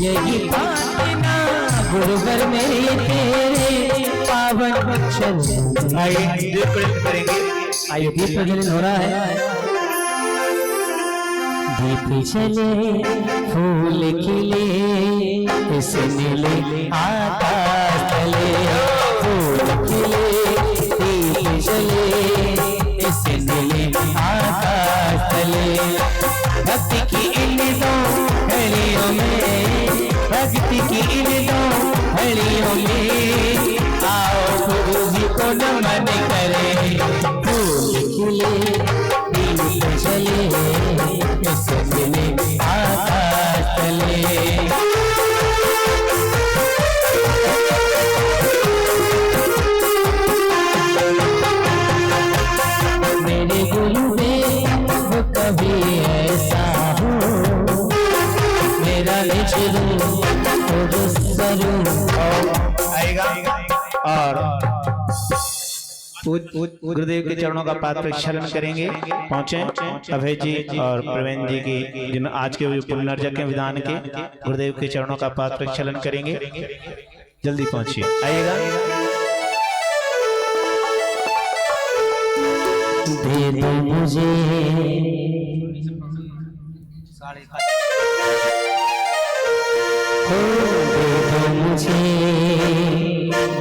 यही प्रार्थना गुरुवर मेरे तेरे पावन अक्षर। आइए दीप प्रज्वलित करेंगे। आइए दीप प्रज्वलित हो रहा है। दीप चले फूल खिले इस नीले आकाश तले, फूल खिले दीप चले इस नीले आकाश तले। भक्ति की इन दो हड़ियों में, भक्ति की इन दो हड़ियों में आओ गुरु जी को नमन करें। फूल खिले दीप चले इस नीले आकाश तले। मेरे गुरुदेव कभी ऐसा हो, मेरा आएगा और गुरुदेव के चरणों का पाद प्रक्षालन करेंगे। पहुंचे अभय जी और प्रवीण जी की, जिन आज के पुनर्जक के विधान के गुरुदेव के चरणों का पाद प्रक्षालन करेंगे। जल्दी पहुंचिए, आइएगा। दे दो मुझे मुझे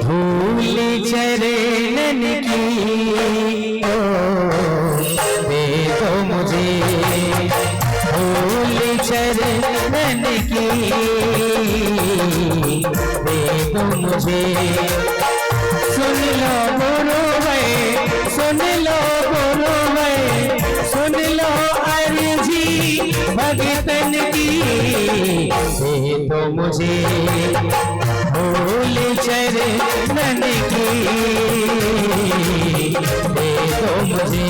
धूल चरणन की, ओ दे दो मुझे धूल चरणन की, दे दो मुझे। सुन लो गुरु भाई, सुन लो गुरु भाई, सुन लो अर्जी भगतन की, दे दो मुझे भूल चरणन की, दे दो मुझे।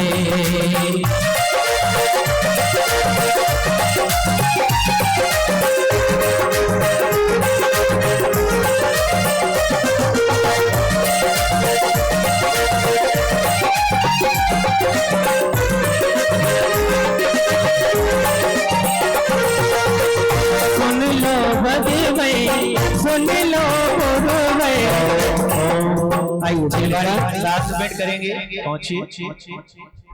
सुन लो भगे भाई, सुन लो गुरु भाई। आइए साथ बैठ करेंगे। पहुंचिए,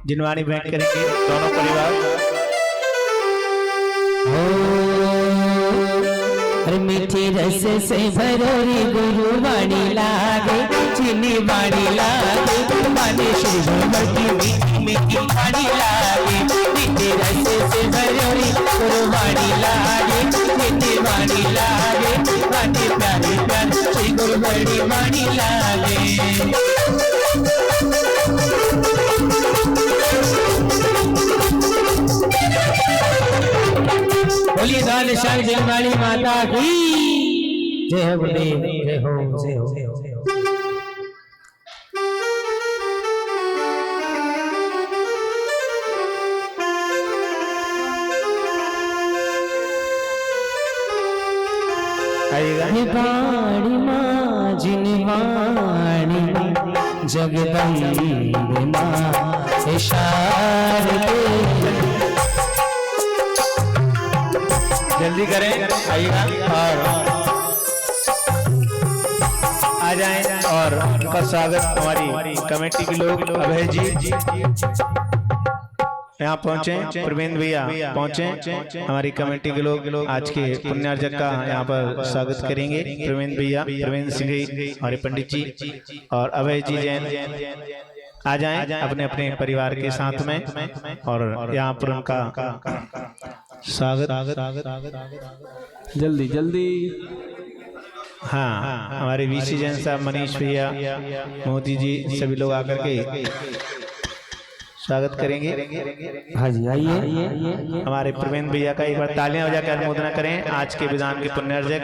जिनवाणी बैठ करेंगे दोनों परिवार। मीठी रस से भरोरी गुरु वाणी लागे, चीनी वाणी लागे, माने श्री भगवान की मीठी मीठी वाणी लागे। मीठी रस से भरोरी गुरु वाणी लागे, चीनी वाणी लागे, माने प्यारी प्यारी श्री गुरु वाणी लागे। बोलिए दान शाह जगवाणी माता की जय हो, जय हो, जय हो, जय हो। वाणी माँ जिनवाणी जगदम्बे माँ इशारे जल्दी करें, आइएगा और आ जाएं। और उनका स्वागत हमारी कमेटी के लोग, अभय जी यहाँ पहुंचे, प्रवीण भैया पहुंचे, हमारी कमेटी के लोग आज के पुण्यार्जक का यहाँ पर स्वागत करेंगे। प्रवीण भैया, प्रवीण सिंह हमारे पंडित जी और अभय जी जैन आ जाएं अपने अपने परिवार के साथ में, और यहाँ पर उनका स्वागत। जल्दी जल्दी। हाँ, हमारे वीसी जैन साहब, मनीष भैया, मोदी जी, सभी लोग आकर के स्वागत करेंगे। हाँ जी, आइए। हमारे प्रवीण भैया का एक बार तालियां बजा कर अनुमोदन करें। आज के विधान के पुण्यर्जक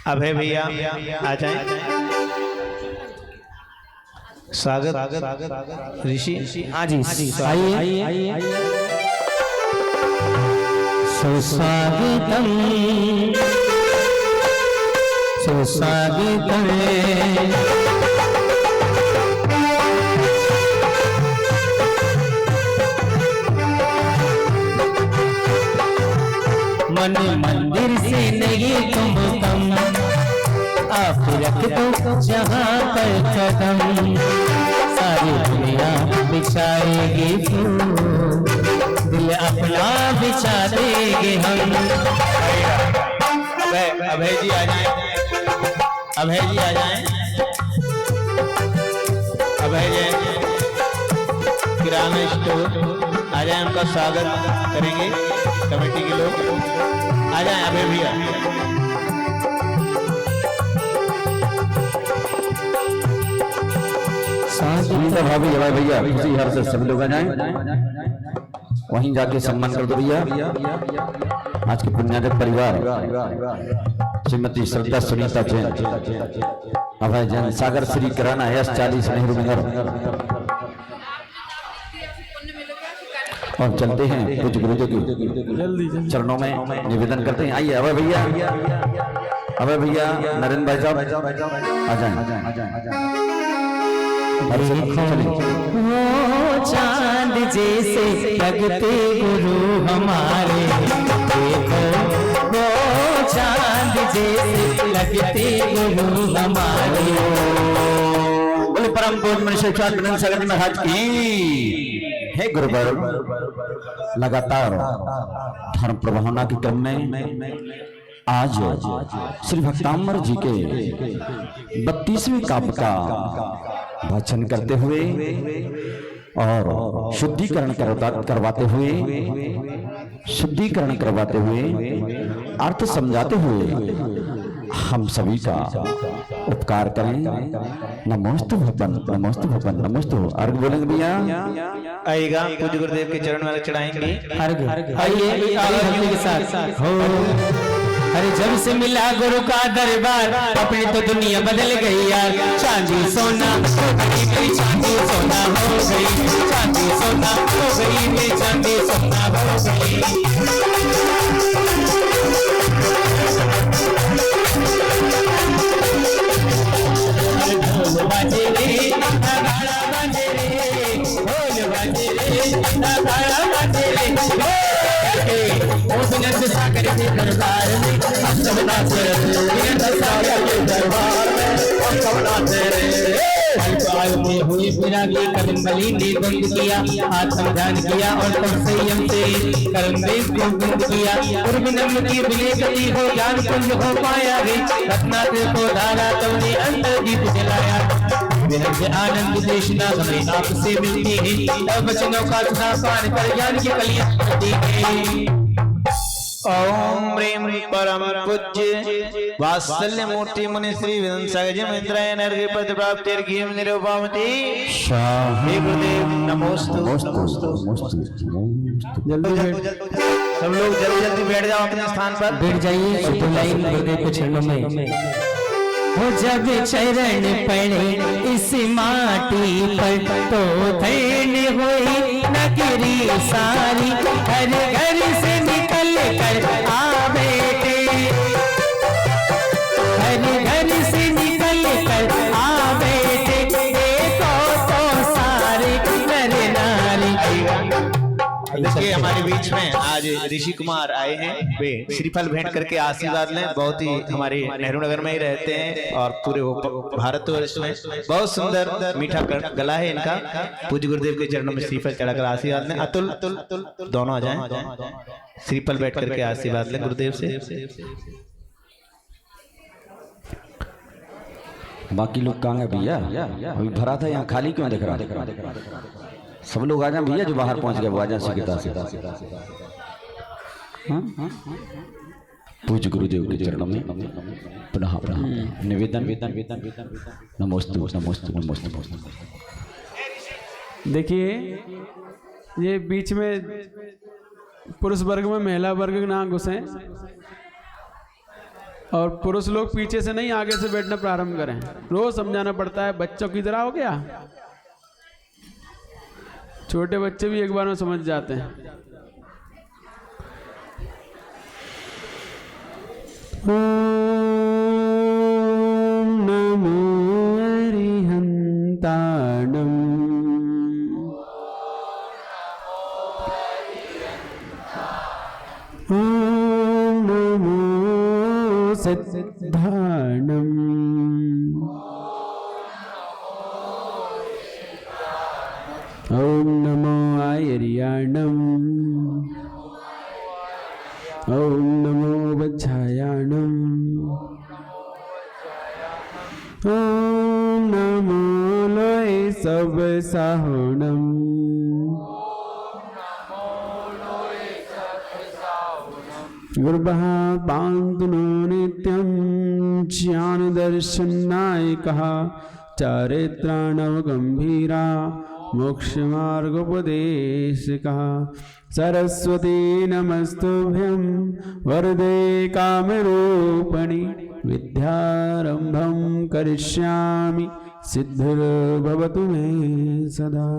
अभय भैया आ जाएं, स्वागत। ऋषि, हाँ जी, आइए। सुस्वागतम सुस्वागतम। तो जहाँ पर कदम सारी दुनिया बिछाएगी फूल, दिल अपना बिछा देंगे हम। अभय जी आ जाएं, अभय जी आ जाएं, अभय जैन किराना स्टोर आ जाएं, उनका स्वागत करेंगे कमेटी के लोग। आ जाएं अभय भैया। सुनीता भाभी, अभय भैया, इसी हर से सभी लोग आ जाएं, वहीं जाके सम्मान कर दो भैया। आज के पुण्याजक परिवार श्रीमती श्रद्धा सुनीता जैन, अभय जैन, सागर श्री किराना S40 नेहरू नगर। और चलते हैं कुछ गुरुजों के चरणों में निवेदन करते हैं। आइए अभय भैया, अभय भैया, नरेंद्र भाई साहब आ जाएं। वो चांद जैसे लगते गुरु हमारे, देखो वो चांद जैसे लगते गुरु हमारे। बोले परम पूज्य मनीष सागर महाराज की। हे गुरुवर, लगातार धर्म प्रभावना के क्रम में आज श्री भक्ताम्बर जी के 32वें काव्य का वाचन करते हुए और शुद्धिकरण करवाते हुए अर्थ समझाते हुए हम सभी का उपकार करें। नमोस्तु भगवान, नमोस्तु भगवान, नमोस्तु। अर्घ बोलेंगे भैया। आइएगा, पूज्य गुरुदेव के चरण में चढ़ाएंगे अर्घ। आइए आइए के साथ हो। अरे जब से मिला गुरु का दरबार, अपनी तो दुनिया बदल गई यार। चांदी सोना हो गई मेरी, चांदी सोना हो गई, चांदी सोना हो गई मेरी, चांदी सोना हो गई। ढोल बाजे रे, नगाड़ा बाजे रे, ढोल बाजे रे, नगाड़ा बाजे रे। सागर के दरबार में हम सब नाचे रे, सागर के दरबार में हम सब नाचे रे। में हुई बिना की कदम बली ने बंद किया, आत्म ध्यान किया और तब संयम से कर्म देश को बंद किया। और विनम्र की बिले गति हो, ज्ञान कुंज हो पाया रे। रत्नात्र को धारा तुमने अंतर दीप जलाया। विनम्र से आनंद देशना हमें आपसे मिलती है, तब वचनों का सुना पान कर ज्ञान की कलियां बढ़ती है। ओम प्रेम परम पूज्य वात्सल्य मूर्ति मुनि श्री विदंसगज मित्राय नरगे पद प्राप्ति अर्घ्यम निरूपमति। हे गुरुदेव नमोस्तु, जल्दी सब लोग जल्दी बैठ जाओ अपने स्थान पर, बैठ जाइए। गुरुदेव के चरणों में हो जब चरण पड़े इस माटी पर, तो धन्य हुई नगरी सारी। घर घर से निकल कर आ बेटे, घर घर से निकल कर आ बेटे, देखो तो सारे नर नारी। देखिए हमारे बीच में आज ऋषि कुमार आए हैं, वे श्रीफल भेंट करके आशीर्वाद लें। बहुत ही हमारे नेहरू नगर में ही रहते हैं और पूरे भारतवर्ष में बहुत सुंदर मीठा गला है इनका। पूज्य गुरुदेव के चरणों में श्रीफल चढ़ाकर आशीर्वाद लें। अतुल दोनों आ जाएं, श्रीफल बैठ करके आशीर्वाद लें गुरुदेव से। बाकी लोग कहाँ है भैया? अभी भरा था, यहाँ खाली क्यों दिख रहा? सब लोग आ जाए भैया, जो बाहर पहुंच गए वो आ जाए शीघ्रता से। पूज्य गुरुदेव के चरणों में पुनः निवेदन नमोस्तु नमोस्तु नमोस्तु। देखिए, ये बीच में पुरुष वर्ग में महिला वर्ग ना घुसे, और पुरुष लोग पीछे से नहीं आगे से बैठना प्रारंभ करें। रोज समझाना पड़ता है, बच्चों की तरह हो गया। छोटे बच्चे भी एक बार में समझ जाते हैं। ओम नमो अरिहंताणम, ओम नमो सिद्धाणम, ओम नमो आयर्याणम। ओम नमो वज्रायाणम। ओम नमो लोय सब साहुणम। गुरुभः पान्तुनो नित्यं ज्ञानदर्शननायकः चारित्राणवगम्भीरा मोक्षमार्गोपदेशकः। सरस्वती नमस्तुभ्यं वरदे कामरूपिणि विद्यारम्भं करिष्यामि सिद्धिर्भवतु मे सदा।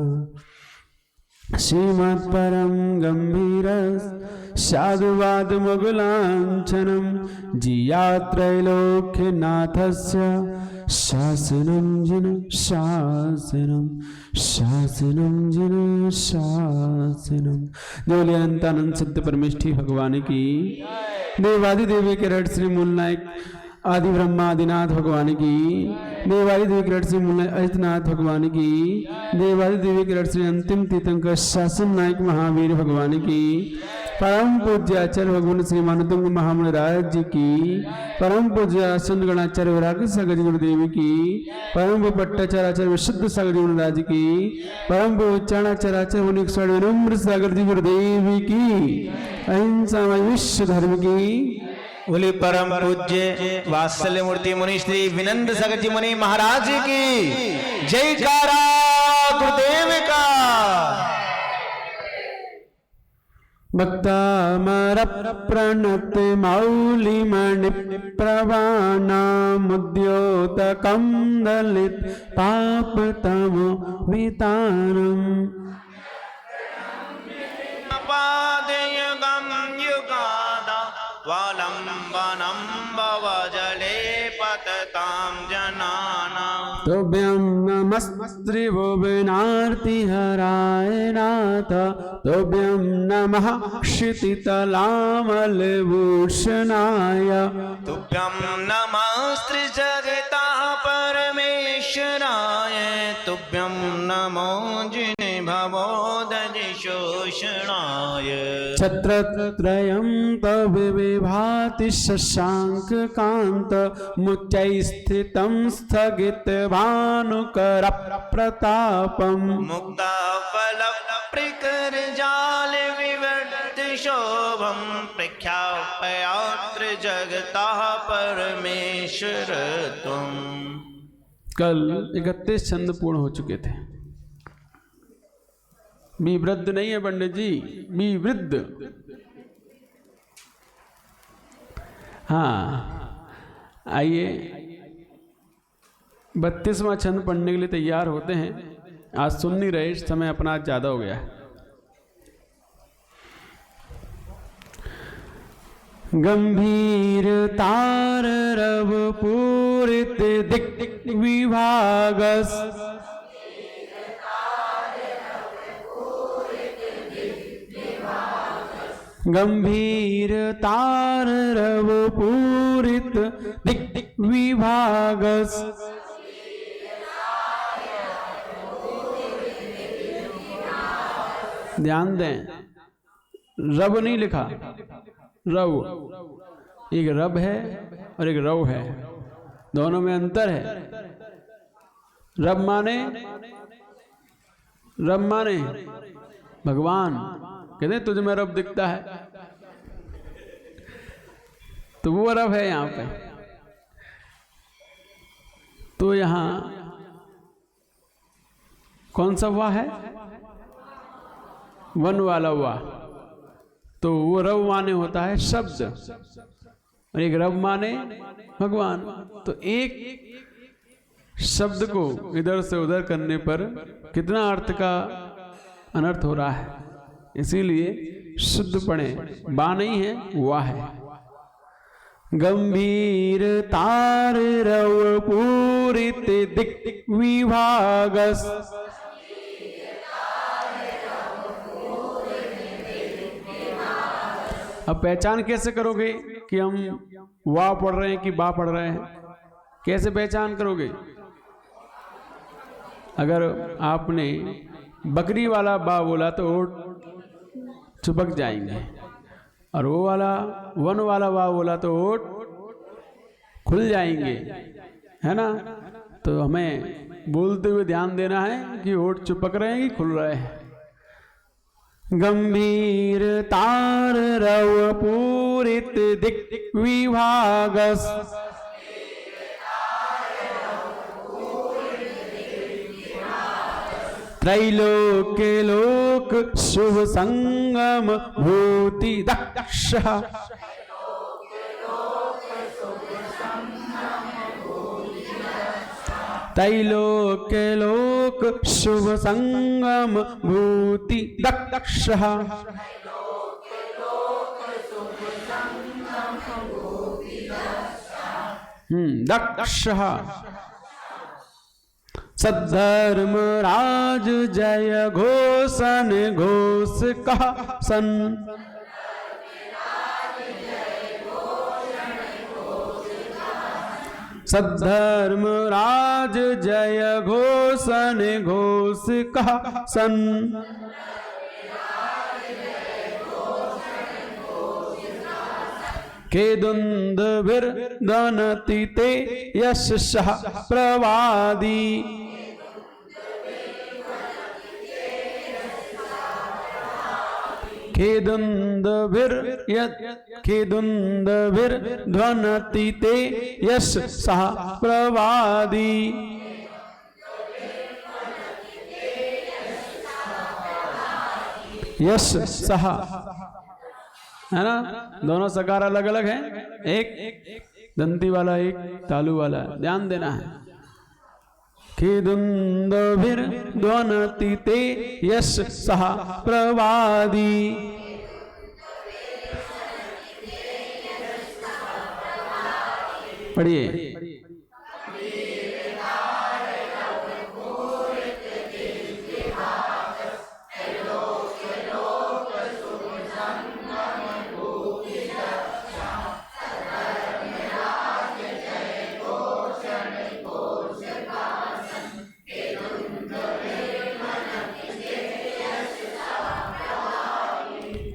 श्रीमत्परं गम्भीर साधुवादमगुलाञ्छनं जियात्रैलोक्यनाथस्य शासनं जिन शासनं शासनं जिन शासनं। जय अनंतानंद सिद्ध परमेष्ठी भगवान की। देवादि देवी किरट श्री मूलनायक आदि ब्रह्मादिनाथ भगवान की। देवादि देवी किरट श्री मूलनायक अजितनाथ भगवान की। देवादि देवी किरट श्री अंतिम तीर्थंकर शासन नायक महावीर भगवान की। परम पूज्य आचार्य भगवान श्री मानतुंग महामुनि राज जी की। परम पूज्य आसन गणाचार्य विराग सागर गुरुदेव की। परम पट्टाचार्य आचार्य विशुद्ध सागर जी महाराज की। परम उच्चारणाचार्य आचार्य मुनि विनम्र सागर जी गुरुदेव की। अहिंसा विश्व धर्म की। बोले परम पूज्य वात्सल्य मूर्ति मुनि श्री विनंद सागर जी मुनि महाराज की जयकारा गुरुदेव का। भक्तामर प्रणत मौलिमणि प्रवाणामुद्योतकं दलित पापतमो वितानम्। पादयुगं युगादा वालंबनं भवजले पततां जनानां। तुभ्यं नमस्त्रिभुवनार्तिहराय नाथ। तुभ्यं नमः क्षितितलामलभूषणाय। तुभ्यं नमस्त्रिजगतः परमेश्वराय। तुभ्यं नमो जिने भवोदधिशोषणाय। छत्रत्रयं तव विभाति शशाङ्ककान्त मुच्चैस्थितं स्थगित भानुकर प्रतापम्। मुक्ताफल प्रकर जाल विवर्त शोभं प्रख्यापयात्र जगतः परमेश्वर तुम। कल 31 छंद पूर्ण हो चुके थे। विवृद्ध नहीं है पंडित जी, विवृद्ध। हाँ, आइए 32वां छंद पढ़ने के लिए तैयार होते हैं। आज सुन नहीं रहे, समय अपना ज्यादा हो गया है। गंभीर तार रव पूरित दिक् विभागस। गंभीर तार रव पूरित दिक् विभागस। ध्यान दें, रब नहीं लिखा, रव। एक रब है और एक रव है, दोनों में अंतर है। रब माने भगवान। कहते तुझ में रब दिखता है, तो वो रब है यहां पे। तो यहां कौन सा हुआ है? वन वाला हुआ। तो वो रब माने होता है शब्द, और एक रब माने भगवान। तो एक शब्द को इधर से उधर करने पर कितना अर्थ का अनर्थ हो रहा है। इसीलिए शुद्ध पढ़े, बा नहीं है, वाह है। गंभीर तार रव पूरित दिक् विभागस। अब पहचान कैसे करोगे कि हम वाह पढ़ रहे हैं कि बा पढ़ रहे हैं? कैसे पहचान करोगे? अगर आपने बकरी वाला बा बोला तो ओट चिपक जाएंगे, और वो वाला वन वाला बा बोला तो ओट खुल जाएंगे, है ना। तो हमें बोलते हुए ध्यान देना है कि ओट चिपक रहे हैं कि खुल रहे हैं। गंभीर तार रव पूरित दिक विभागस, त्रैलोक्य लोक शुभ संगम भूति दक्ष, त्रैलोक्य लोक शुभ संगम भूति दक्ष, दक्ष। सद्धर्म राज जय घोषण घोष कहा सन, सद्धर्म राज जय घोषण घोष कहा सन, केदुंदभिर दनति ते यशः प्रवादी, केदुंदभिर ध्वनति ते यशः प्रवादी, यशः, है ना। दोनों सकार अलग अलग हैं, एक दंती वाला एक तालु वाला, ध्यान देना है। केदुंदभिर ध्वनति ते यशः प्रवादी, पढ़िए।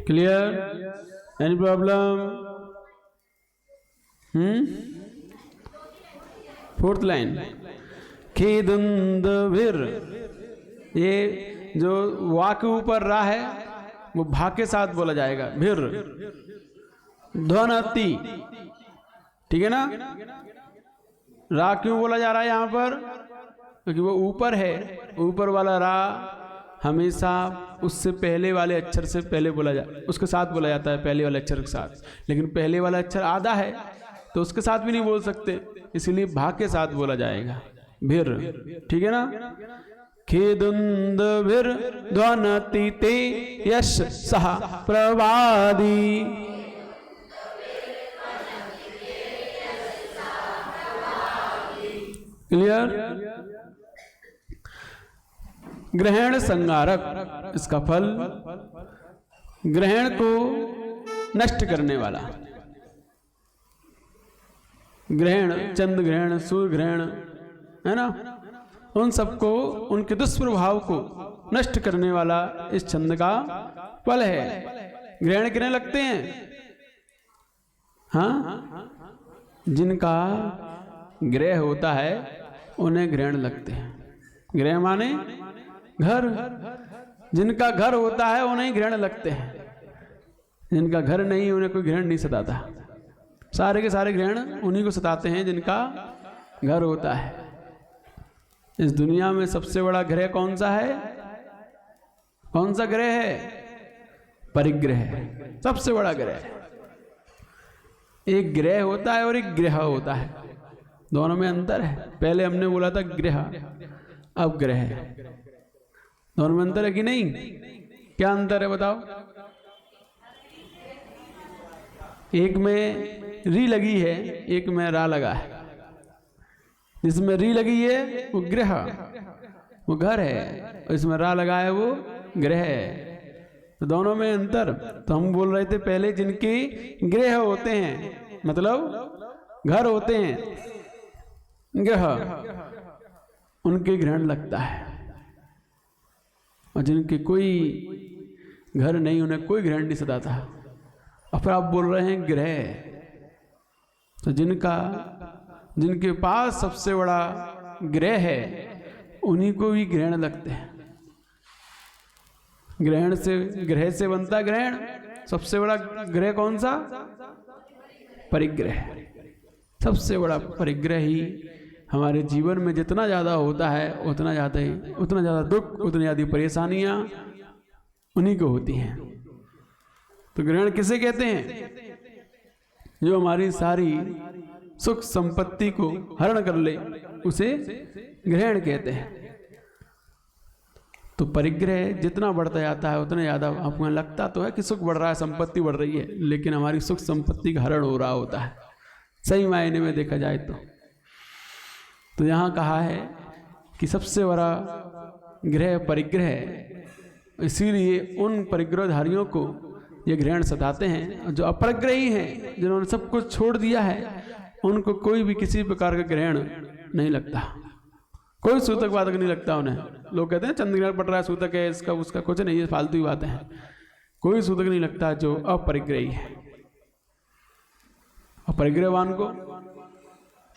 Clear? Any problem? Fourth line, केदुंदभिर, ये जो वा के ऊपर रा है वो भा के साथ बोला जाएगा, भिर ध्वनति, ठीक है ना। रा क्यों बोला जा रहा है यहाँ पर? क्योंकि वो ऊपर है, ऊपर वाला रा हमेशा उससे पहले वाले अक्षर से पहले उसके साथ बोला जाता है, पहले वाले अक्षर के साथ। लेकिन पहले वाला अक्षर आधा है तो उसके साथ भी नहीं बोल सकते, इसलिए भा के साथ बोला जाएगा, भिर, ठीक है ना। केदुंदभिर ध्वनति ते यशः प्रवादी, क्लियर? ग्रहण संगारक, इसका फल ग्रहण को नष्ट करने वाला। ग्रहण, चंद्र ग्रहण, सूर्य ग्रहण, है ना, उन सबको, उनके दुष्प्रभाव को नष्ट करने वाला इस छंद का फल है। ग्रहण कितने लगते हैं? हाँ, जिनका ग्रह होता है उन्हें ग्रहण लगते हैं। ग्रह माने घर, जिनका घर होता है उन्हें ग्रहण लगते हैं, जिनका घर नहीं उन्हें कोई ग्रहण नहीं सताता। सारे के सारे ग्रहण उन्हीं को सताते हैं जिनका घर होता है। इस दुनिया में सबसे बड़ा ग्रह कौन सा है? कौन सा ग्रह है? परिग्रह, सबसे बड़ा ग्रह। एक ग्रह होता है और एक ग्रह होता है, दोनों में अंतर है। पहले हमने बोला था ग्रह, अब ग्रह। दोनों में अंतर है कि नहीं? क्या अंतर है बताओ? एक में री लगी है, एक में रा लगा है। जिसमें री लगी है वो ग्रह, वो घर है, और इसमें रा लगा है वो ग्रह है। तो दोनों में अंतर। तो हम बोल रहे थे पहले जिनके ग्रह होते हैं, मतलब घर होते हैं, ग्रह, उनके ग्रहण लगता है। और जिनके कोई घर नहीं, उन्हें कोई ग्रहण नहीं सताता। और फिर आप बोल रहे हैं ग्रह, तो जिनके पास सबसे बड़ा ग्रह है उन्हीं को भी ग्रहण लगते हैं। ग्रह से बनता ग्रहण। सबसे बड़ा ग्रह कौन सा? परिग्रह। सबसे बड़ा परिग्रह ही हमारे जीवन में जितना ज़्यादा होता है उतना ज़्यादा दुख, उतनी ज़्यादा परेशानियाँ उन्हीं को होती हैं। तो ग्रहण किसे कहते हैं? जो हमारी सारी सुख संपत्ति को हरण कर ले, उसे ग्रहण कहते हैं। तो परिग्रह जितना बढ़ता जाता है उतना ज़्यादा आपको लगता तो है कि सुख बढ़ रहा है, संपत्ति बढ़ रही है, लेकिन हमारी सुख संपत्ति का हरण हो रहा होता है सही मायने में देखा जाए तो यहाँ कहा है कि सबसे बड़ा ग्रह परिग्रह, इसीलिए उन परिग्रहधारियों को ये ग्रहण सताते हैं। जो अपरिग्रही हैं, जिन्होंने सब कुछ छोड़ दिया है, उनको कोई भी किसी प्रकार का ग्रहण नहीं लगता, कोई सूतक वातक नहीं लगता उन्हें। लोग कहते हैं चंद्रग्रहण पड़ रहा है, सूतक है, इसका उसका कुछ नहीं, ये फालतू ही बातें हैं। कोई सूतक नहीं लगता जो अपरिग्रही है। अपरिग्रहवान को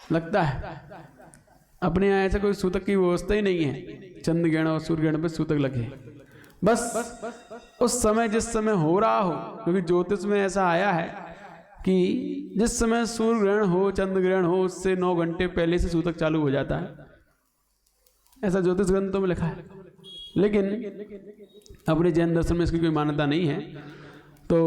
लगता है। अपने यहाँ ऐसा कोई सूतक की व्यवस्था ही नहीं है, चंद्रग्रहण और सूर्यग्रहण पे सूतक लगे। बस उस समय जिस समय हो रहा हो, क्योंकि ज्योतिष में ऐसा आया है कि जिस समय सूर्य ग्रहण हो, चंद्र ग्रहण हो, उससे 9 घंटे पहले से सूतक चालू हो जाता है। ऐसा ज्योतिष ग्रंथों में लिखा है, लेकिन अपने जैन दर्शन में इसकी कोई मान्यता नहीं है। तो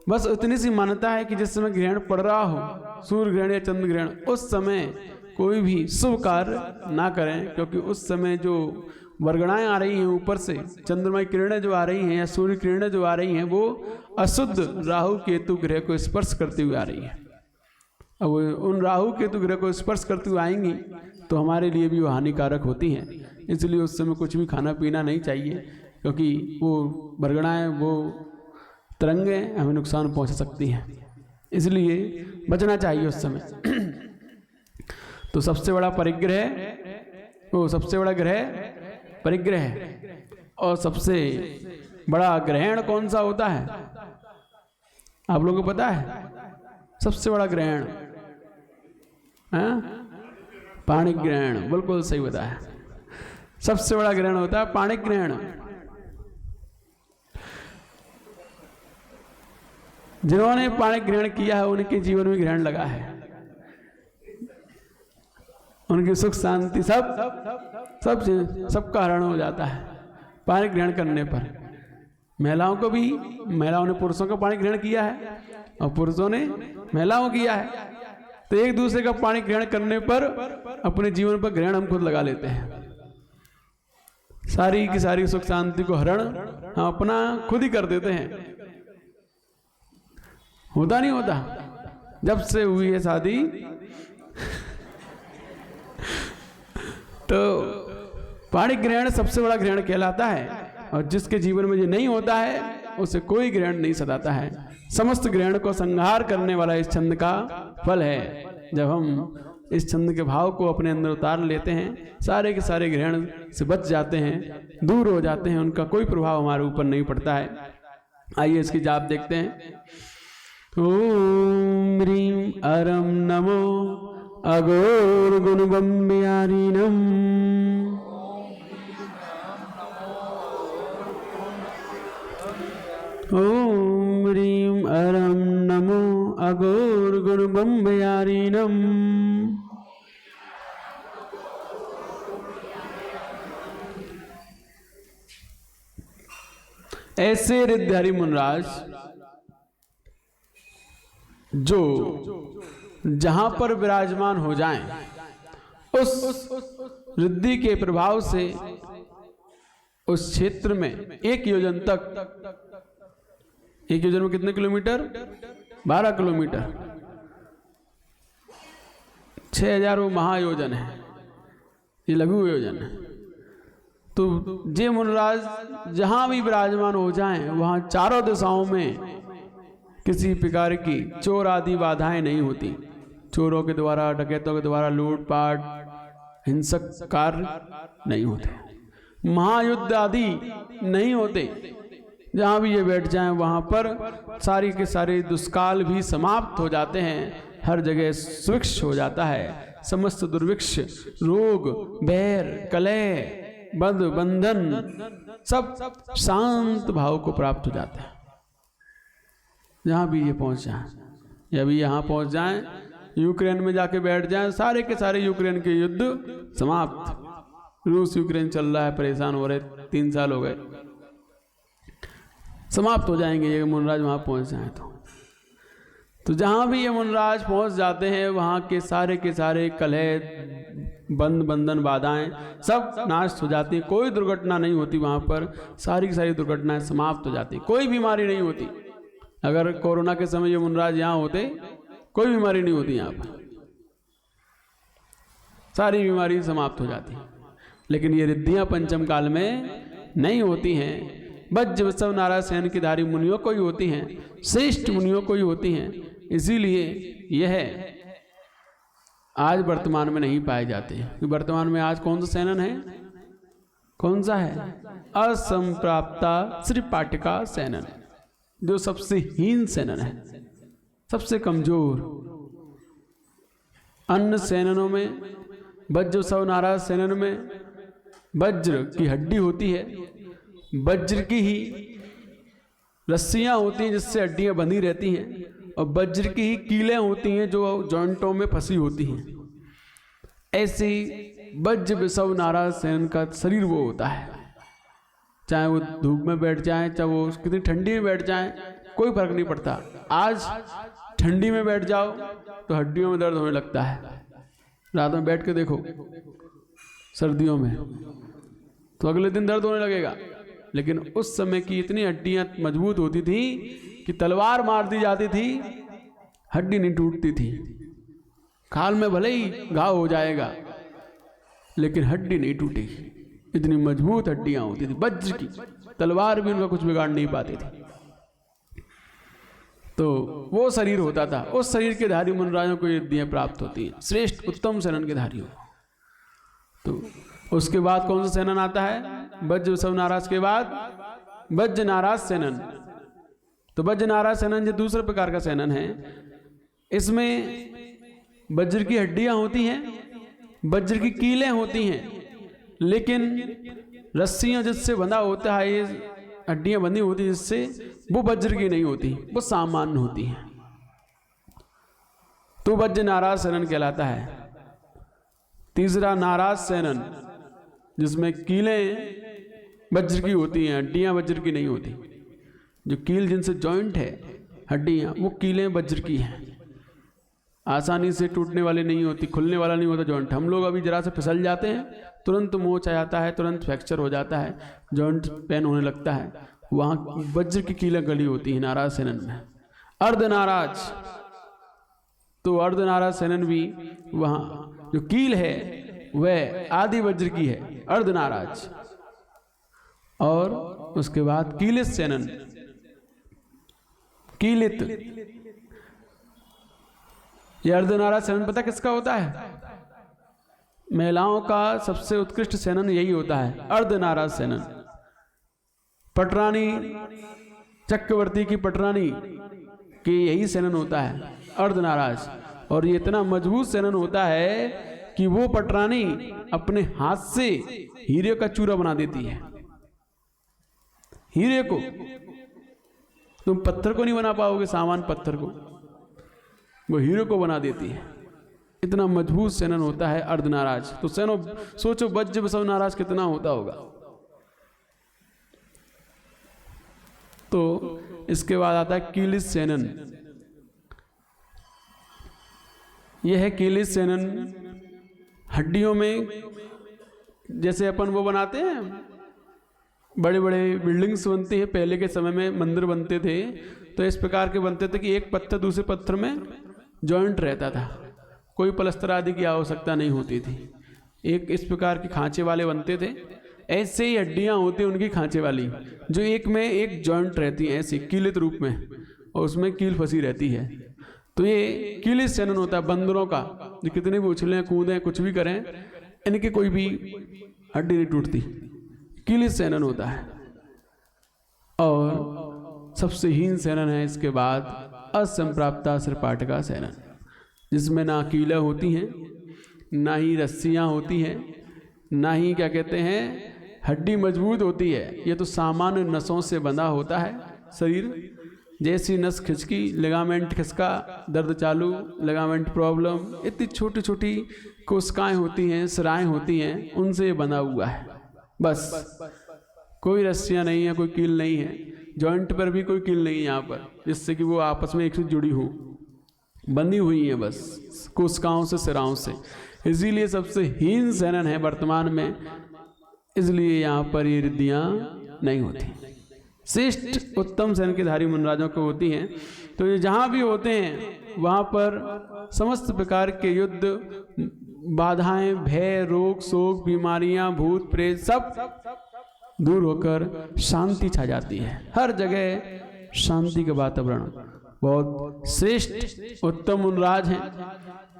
बस इतनी सी मान्यता है कि जिस समय ग्रहण पड़ रहा हो, सूर्य ग्रहण या चंद्र ग्रहण, उस समय कोई भी शुभ कार्य ना करें, क्योंकि उस समय जो वर्गणाएं आ रही हैं ऊपर से, चंद्रमा की किरणें जो आ रही हैं या सूर्य किरणें जो आ रही हैं, वो अशुद्ध राहु केतु ग्रह को स्पर्श करते हुए आ रही है। अब उन राहु केतु ग्रह को स्पर्श करते हुए आएंगी तो हमारे लिए भी वो हानिकारक होती हैं। इसलिए उस समय कुछ भी खाना पीना नहीं चाहिए, क्योंकि वो वर्गणाएं, वो तरंगें हमें नुकसान पहुंचा सकती हैं, इसलिए बचना चाहिए उस समय। तो सबसे बड़ा ग्रह परिग्रह है। और सबसे बड़ा ग्रहण कौन सा होता है आप लोगों को पता है? सबसे बड़ा ग्रहण पाणिक ग्रहण, बिल्कुल सही बताया। सबसे बड़ा ग्रहण होता है पाणिक ग्रहण। जिन्होंने पाणिक ग्रहण किया है उनके जीवन में ग्रहण लगा है, उनकी सुख शांति सबका हरण हो जाता है पाणिक ग्रहण करने पर। महिलाओं ने पुरुषों का पाणिक ग्रहण किया है और पुरुषों ने महिलाओं किया है, तो एक दूसरे का पाणिक ग्रहण करने पर अपने जीवन पर ग्रहण हम खुद लगा लेते हैं। सारी की सारी सुख शांति को हरण हम अपना खुद ही कर देते हैं। होता नहीं होता? जब से हुई है शादी तो पाणिक ग्रहण सबसे बड़ा ग्रहण कहलाता है, और जिसके जीवन में ये नहीं होता है उसे कोई ग्रहण नहीं सताता है। समस्त ग्रहण को संहार करने वाला इस छंद का फल है। जब हम इस छंद के भाव को अपने अंदर उतार लेते हैं, सारे के सारे ग्रहण से बच जाते हैं, दूर हो जाते हैं, उनका कोई प्रभाव हमारे ऊपर नहीं पड़ता है। आइए इसकी जाप देखते हैं। ओम ह्रीं अरम नमो अघोर गुण बम्बियारिणम। ओम ह्रीं अरम नमो अघोर गुण बम्बियारिणम। ऐसे रिद्धहरि मुनराज जो जहां पर विराजमान हो जाएं, उस रिद्धि के प्रभाव से उस क्षेत्र में 1 योजन तक, 1 योजन में कितने किलोमीटर? 12 किलोमीटर। 6000 वो महायोजन है, ये लघु योजन है। तो जे मुनराज जहां भी विराजमान हो जाएं, वहां चारों दिशाओं में किसी प्रकार की चोर आदि बाधाएं नहीं होती। चोरों के द्वारा, डकैतों के द्वारा लूटपाट, हिंसक कार्य नहीं होते। महायुद्ध आदि नहीं होते। जहाँ भी ये बैठ जाएं वहाँ पर सारी के सारे दुष्काल भी समाप्त हो जाते हैं, हर जगह सुभिक्ष हो जाता है, समस्त दुर्भिक्ष, रोग, बैर, कलह, बंध, बंधन सब शांत भाव को प्राप्त हो जाता है। जहाँ भी ये पहुँच जाएं, या भी यहाँ पहुँच जाएं, यूक्रेन में जाके बैठ जाएं, सारे के सारे यूक्रेन के युद्ध समाप्त। रूस यूक्रेन चल रहा है, परेशान हो रहे, 3 साल हो गए, समाप्त हो जाएंगे ये मुनराज वहाँ पहुँच जाएं तो जहाँ भी ये मुनराज पहुँच जाते हैं वहाँ के सारे कलह, बंधन, बाधाएं सब नाश हो जाती हैं। कोई दुर्घटना नहीं होती वहाँ पर, सारी की सारी दुर्घटनाएं समाप्त हो जाती, कोई बीमारी नहीं होती। अगर कोरोना के समय ये मुनराज यहाँ होते, कोई बीमारी नहीं होती यहाँ पर, सारी बीमारी समाप्त हो जाती। लेकिन ये रिद्धियाँ पंचम काल में नहीं होती हैं। वज्र वसव नाराज सेन की धारी मुनियों को ही होती हैं, श्रेष्ठ मुनियों को ही होती हैं। इसीलिए यह आज वर्तमान में नहीं पाए जाते हैं। वर्तमान में आज कौन सा सेनन है? कौन सा है? असंप्राप्ता श्री पाटिका सेनन, जो सबसे हीन सेनन है, सबसे कमजोर। अन्य सेननों में, वज्र वसव नाराज सेनन में वज्र की हड्डी होती है, वज्र की ही रस्सियां होती हैं जिससे हड्डियां बंधी रहती हैं, और वज्र की ही कीलें होती हैं जो जॉइंटों में फंसी होती हैं। ऐसे वज्र वसव नाराज सेनन का शरीर वो होता है। चाहे वो धूप में बैठ जाएं, चाहे वो कितनी ठंडी में बैठ जाएं, कोई फर्क नहीं पड़ता। आज ठंडी में बैठ जाओ तो हड्डियों में दर्द होने लगता है, रात में बैठ के देखो सर्दियों में तो अगले दिन दर्द होने लगेगा। लेकिन उस समय की इतनी हड्डियां मजबूत होती थी कि तलवार मार दी जाती थी, हड्डी नहीं टूटती थी। खाल में भले ही घाव हो जाएगा लेकिन हड्डी नहीं टूटेगी, इतनी मजबूत हड्डियां होती थी। वज्र की तलवार भी उनका कुछ बिगाड़ नहीं पाती थी। तो वो शरीर होता था, उस शरीर के धारी मुनराजों को ये रिद्धियां प्राप्त होती हैं, श्रेष्ठ उत्तम सेनन के धारियों। तो उसके बाद कौन सा सेनन आता है? वज्र वसव नाराज के बाद वज्र नाराज सेनन। तो वज्र नाराज सेनन जो दूसरे प्रकार का सेनन है, इसमें वज्र की हड्डियां होती हैं, वज्र की कीलें होती हैं, लेकिन रस्सियां जिससे बंधा होता है, ये हड्डियां बंधी होती हैं जिससे, वो वज्र की नहीं होती, वो सामान्य होती हैं। तो वज्र नाराज सेनन कहलाता है। तीसरा नाराज सेनन, जिसमें कीलें वज्र की होती हैं, हड्डियां वज्र की नहीं होती। जो कील जिनसे जॉइंट है, हड्डियां, वो कीलें वज्र की हैं, आसानी से टूटने वाली नहीं होती, खुलने वाला नहीं होता जॉइंट। हम लोग अभी जरा से फिसल जाते हैं, तुरंत मोच आ जाता है, तुरंत फ्रैक्चर हो जाता है, जॉइंट पेन होने लगता है। वहाँ वज्र की कीलें गली होती हैं नाराज सेनन में। अर्धनाराज, तो अर्धनाराज सेनन भी वहाँ जो कील है वह आदि वज्र की है, अर्धनाराज। और उसके बाद कीलित सेनन, कीलित, ये अर्धनाराज सेनन पता किसका होता है? महिलाओं का सबसे उत्कृष्ट सेनन यही होता है, अर्धनाराज सेनन। पटरानी, चक्रवर्ती की पटरानी के यही सेनन होता है, अर्धनाराज। और ये इतना मजबूत सेनन होता है कि वो पटरानी अपने हाथ से हीरे का चूरा बना देती है। हीरे को तुम पत्थर को नहीं बना पाओगे, सामान पत्थर को, वो हीरे को बना देती है। इतना मजबूत सेनन होता है अर्धनाराज। तो सेनो सोचो वज्र वसव नाराज कितना होता होगा। तो इसके बाद आता है कीलित सेनन। यह है कीलित सेनन, हड्डियों में जैसे अपन वो बनाते हैं, बड़े बड़े बिल्डिंग्स बनती है, पहले के समय में मंदिर बनते थे तो इस प्रकार के बनते थे कि एक पत्थर दूसरे पत्थर में जॉइंट रहता था, कोई प्लस्तर आदि की आवश्यकता नहीं होती थी। एक इस प्रकार के खांचे वाले बनते थे। ऐसे ही हड्डियां होती हैं उनकी खांचे वाली, जो एक में एक जॉइंट रहती हैं ऐसे कीलित रूप में, और उसमें कील फंसी रहती है। तो ये कीलित सेनन होता है बंदरों का, जो कितने भी उछलें कूदें कुछ भी करें, इनकी कोई भी हड्डी नहीं टूटती, किल सेनन होता है, और सबसे हीन सेनन है इसके बाद असंप्राप्ता श्रपाटका सेनन, जिसमें ना कीला होती हैं, ना ही रस्सियाँ होती हैं, ना ही क्या कहते हैं हड्डी मजबूत होती है। ये तो सामान्य नसों से बंधा होता है शरीर। जैसी नस खिसकी, लिगामेंट खिसका, दर्द चालू, लिगामेंट प्रॉब्लम, इतनी छोटी छोटी कोशिकाएं होती हैं, सिराएं होती हैं, उनसे ये बंधा हुआ है। बस कोई रस्सियाँ नहीं है, कोई कील नहीं है, जॉइंट पर भी कोई कील नहीं है यहाँ पर, जिससे कि वो आपस में एक से जुड़ी हो, बंधी हुई है बस कोशिकाओं से, सिराओं से। इसीलिए सबसे हीन सेनन है वर्तमान में, इसलिए यहाँ पर ये रिद्धियाँ नहीं होती। श्रेष्ठ उत्तम सेन के धारी मुनराजों को होती हैं। तो ये जहाँ भी होते हैं वहाँ पर समस्त प्रकार के युद्ध, बाधाएं, भय, रोग, शोक, बीमारियाँ, भूत प्रेत सब दूर होकर शांति छा जाती है। हर जगह शांति का वातावरण। बहुत श्रेष्ठ उत्तम मुनराज हैं।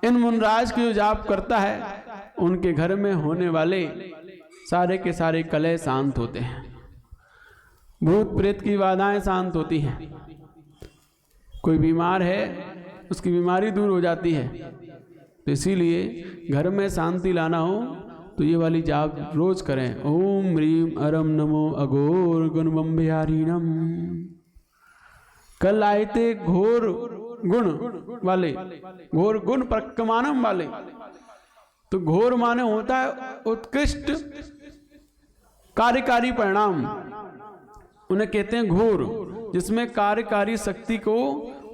इन मुनराज की जो जाप करता है उनके घर में होने वाले सारे के सारे कलह शांत होते हैं, भूत प्रेत की बाधाएं शांत होती हैं, कोई बीमार है उसकी बीमारी दूर हो जाती है। तो इसीलिए घर में शांति लाना हो तो ये वाली जाप रोज करें। ओम ह्रीम अरम नमो अघोर गुण बम्बिहारीणम। कल आए थे घोर गुण वाले, घोर गुण प्रकमानम वाले। तो घोर माने होता है उत्कृष्ट कार्यकारी परिणाम, उन्हें कहते हैं घोर, जिसमें कार्यकारी शक्ति को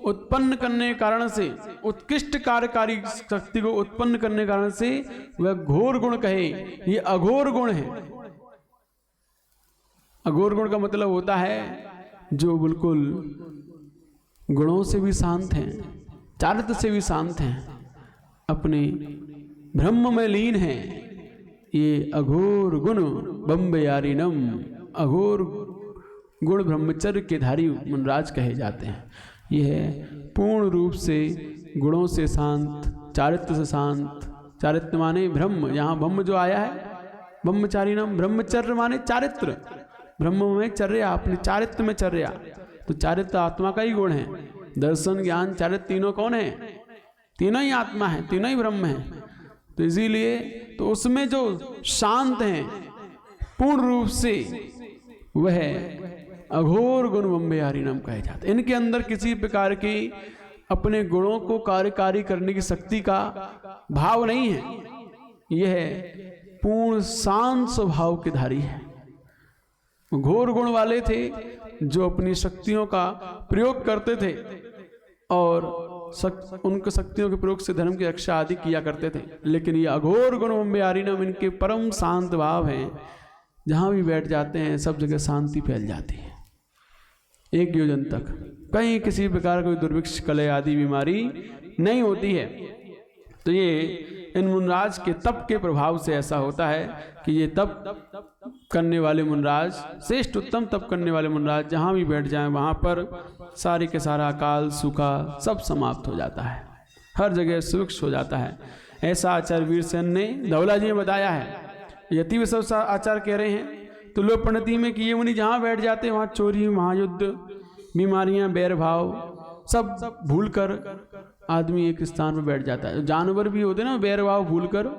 उत्पन्न करने के कारण से, उत्कृष्ट कार्यकारी शक्ति को उत्पन्न करने के कारण से वह घोर गुण कहे। ये अघोर गुण है। अघोर गुण का मतलब होता है जो बिल्कुल गुणों से भी शांत हैं, चारित्र से भी शांत हैं, अपने ब्रह्म में लीन हैं। ये अघोर गुण बम्बयारिणम, अघोर गुण ब्रह्मचर्य के धारी मुनराज कहे जाते हैं। यह पूर्ण रूप से गुणों से शांत, चारित्र से शांत। चारित्र माने ब्रह्म, यहाँ ब्रह्म जो आया है ब्रह्मचारिणम, ब्रह्मचर्य माने चारित्र, ब्रह्म में चर्या, अपने चारित्र में चर्या। तो चारित्र आत्मा का ही गुण है। दर्शन ज्ञान चारित्र तीनों कौन है? तीनों ही आत्मा है, तीनों ही ब्रह्म है। तो इसीलिए तो उसमें जो शांत हैं पूर्ण रूप से, वह अघोर गुण बम्बिहारीणम कहे जाते। इनके अंदर किसी प्रकार की अपने गुणों को कार्यकारी करने की शक्ति का भाव नहीं है। यह पूर्ण शांत स्वभाव के धारी है। घोर गुण वाले थे जो अपनी शक्तियों का प्रयोग करते थे और उनके शक्तियों के प्रयोग से धर्म की रक्षा आदि किया करते थे। लेकिन ये अघोर गुण बम्बिहारीणम, इनके परम शांत भाव हैं। जहाँ भी बैठ जाते हैं सब जगह शांति फैल जाती है। एक योजन तक कहीं किसी प्रकार कोई दुर्भिक्ष, कलह आदि बीमारी नहीं होती है। तो ये इन मुनराज के तप के प्रभाव से ऐसा होता है कि ये तप करने वाले मुनराज, श्रेष्ठ उत्तम तप करने वाले मुनराज जहाँ भी बैठ जाएं वहाँ पर सारे के सारा अकाल सूखा सब समाप्त हो जाता है, हर जगह सुरक्ष हो जाता है। ऐसा आचार्य वीरसेन ने धौला जी में बताया है। यति विश्व आचार्य कह रहे हैं तो लोक पंडिती में कि ये मुनि जहाँ बैठ जाते हैं वहाँ चोरी, महायुद्ध, बीमारियाँ, बैर भाव सब भूल कर आदमी एक स्थान पर बैठ जाता है। जानवर भी होते हैं ना, बैर भाव भूल कर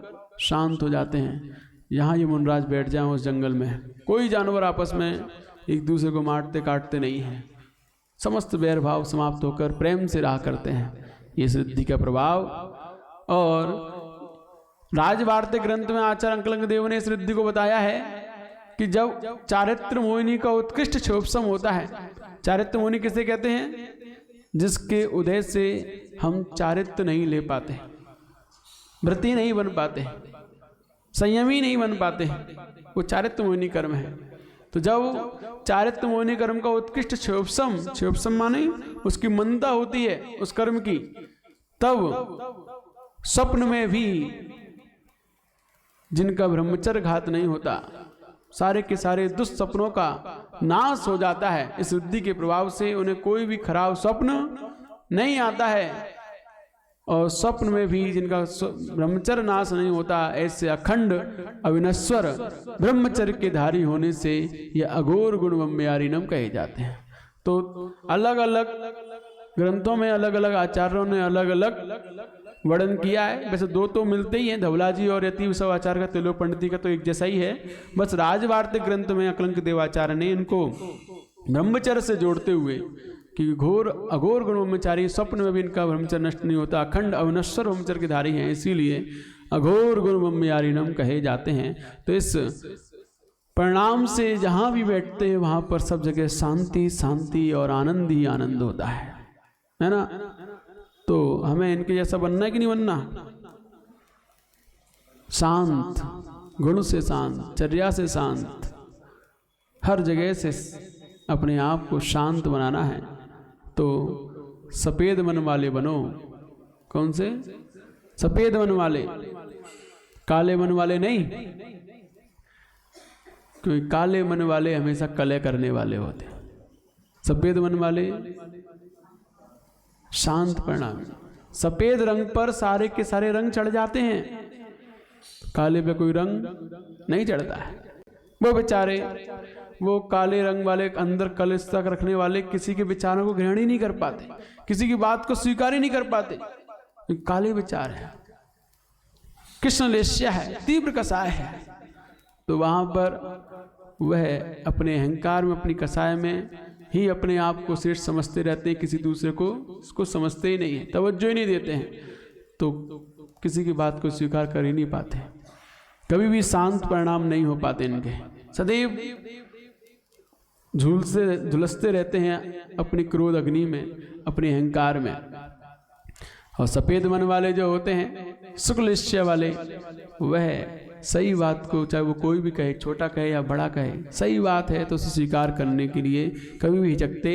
शांत हो जाते हैं। यहाँ ये मुनराज बैठ जाए उस जंगल में, कोई जानवर आपस में एक दूसरे को मारते काटते नहीं हैं, समस्त बैर भाव समाप्त होकर प्रेम से रहा करते हैं। ये सिद्धि का प्रभाव। और राजवार्तिक ग्रंथ में आचार्य अंकलंग देव ने इस सिद्धि को बताया है कि जब चारित्र मोहिनी का उत्कृष्ट क्षोभसम होता है। चारित्र मोहिनी किसे कहते हैं? जिसके उदय से हम चारित्र नहीं ले पाते, व्रती नहीं बन पाते, संयमी नहीं बन पाते, वो चारित्र मोहिनी कर्म है। तो जब चारित्र मोहिनी कर्म का उत्कृष्ट क्षोभसम, क्षोभसम माने उसकी मंदता होती है उस कर्म की, तब स्वप्न में भी जिनका ब्रह्मचर्य घात नहीं होता, सारे के सारे दुष्सपनों का नाश हो जाता है। इस सिद्धि के प्रभाव से उन्हें कोई भी खराब स्वप्न नहीं आता है। और स्वप्न में भी जिनका ब्रह्मचर्य नाश नहीं होता, ऐसे अखंड अविनश्वर ब्रह्मचर्य के धारी होने से ये अघोर गुणवम्यारीणम कहे जाते हैं। तो अलग अलग ग्रंथों में अलग अलग आचार्यों ने अलग अलग वर्णन किया है। वैसे दो तो मिलते ही हैं, धवला जी और यति विश्व आचार्य का, तिलोक पंडित का तो एक जैसा ही है। बस राजवार्तिक ग्रंथ में अकलंक देवाचार्य ने इनको ब्रह्मचर्य से जोड़ते हुए कि घोर अघोर गुणब्रह्मचारी, स्वप्न में भी इनका ब्रह्मचर्य नष्ट नहीं होता, अखंड अविनश्वर ब्रह्मचर्य के धारी हैं, इसीलिए अघोर गुणब्रह्मचारिणम कहे जाते हैं। तो इस परिणाम से जहाँ भी बैठते हैं वहाँ पर सब जगह शांति शांति और आनंद ही आनंद होता है ना। तो हमें इनके जैसा बनना है कि नहीं बनना? शांत, गुण से शांत, चर्या से शांत, हर जगह से अपने आप को शांत बनाना है। तो सफेद मन वाले बनो। कौन से? सफेद मन वाले, काले मन वाले नहीं, क्योंकि काले मन वाले हमेशा कलह करने वाले होते हैं। सफेद मन वाले शांत परिणाम। सफेद रंग पर सारे के सारे रंग चढ़ जाते हैं, काले पे कोई रंग नहीं चढ़ता है। वो बेचारे, वो काले रंग वाले अंदर कलुषता रखने वाले किसी के विचारों को ग्रहण ही नहीं कर पाते, किसी की बात को स्वीकार ही नहीं कर पाते। काले विचार है, कृष्ण लेश्या है, तीव्र कसाय है। तो वहां पर वह अपने अहंकार में, अपनी कसाय में ही अपने आप को श्रेष्ठ समझते रहते हैं, किसी दूसरे को उसको समझते ही नहीं है, तवज्जो ही नहीं देते हैं। तो किसी की बात को स्वीकार कर ही नहीं पाते, कभी भी शांत परिणाम नहीं हो पाते इनके। सदैव झुलसते रहते हैं अपनी क्रोध अग्नि में, अपने अहंकार में। और सफेद मन वाले जो होते हैं, शुक्लनिश्चय वाले, वह सही बात को, चाहे वो कोई भी कहे, छोटा कहे या बड़ा कहे, सही बात है तो उसे स्वीकार करने के लिए कभी भी हिचकते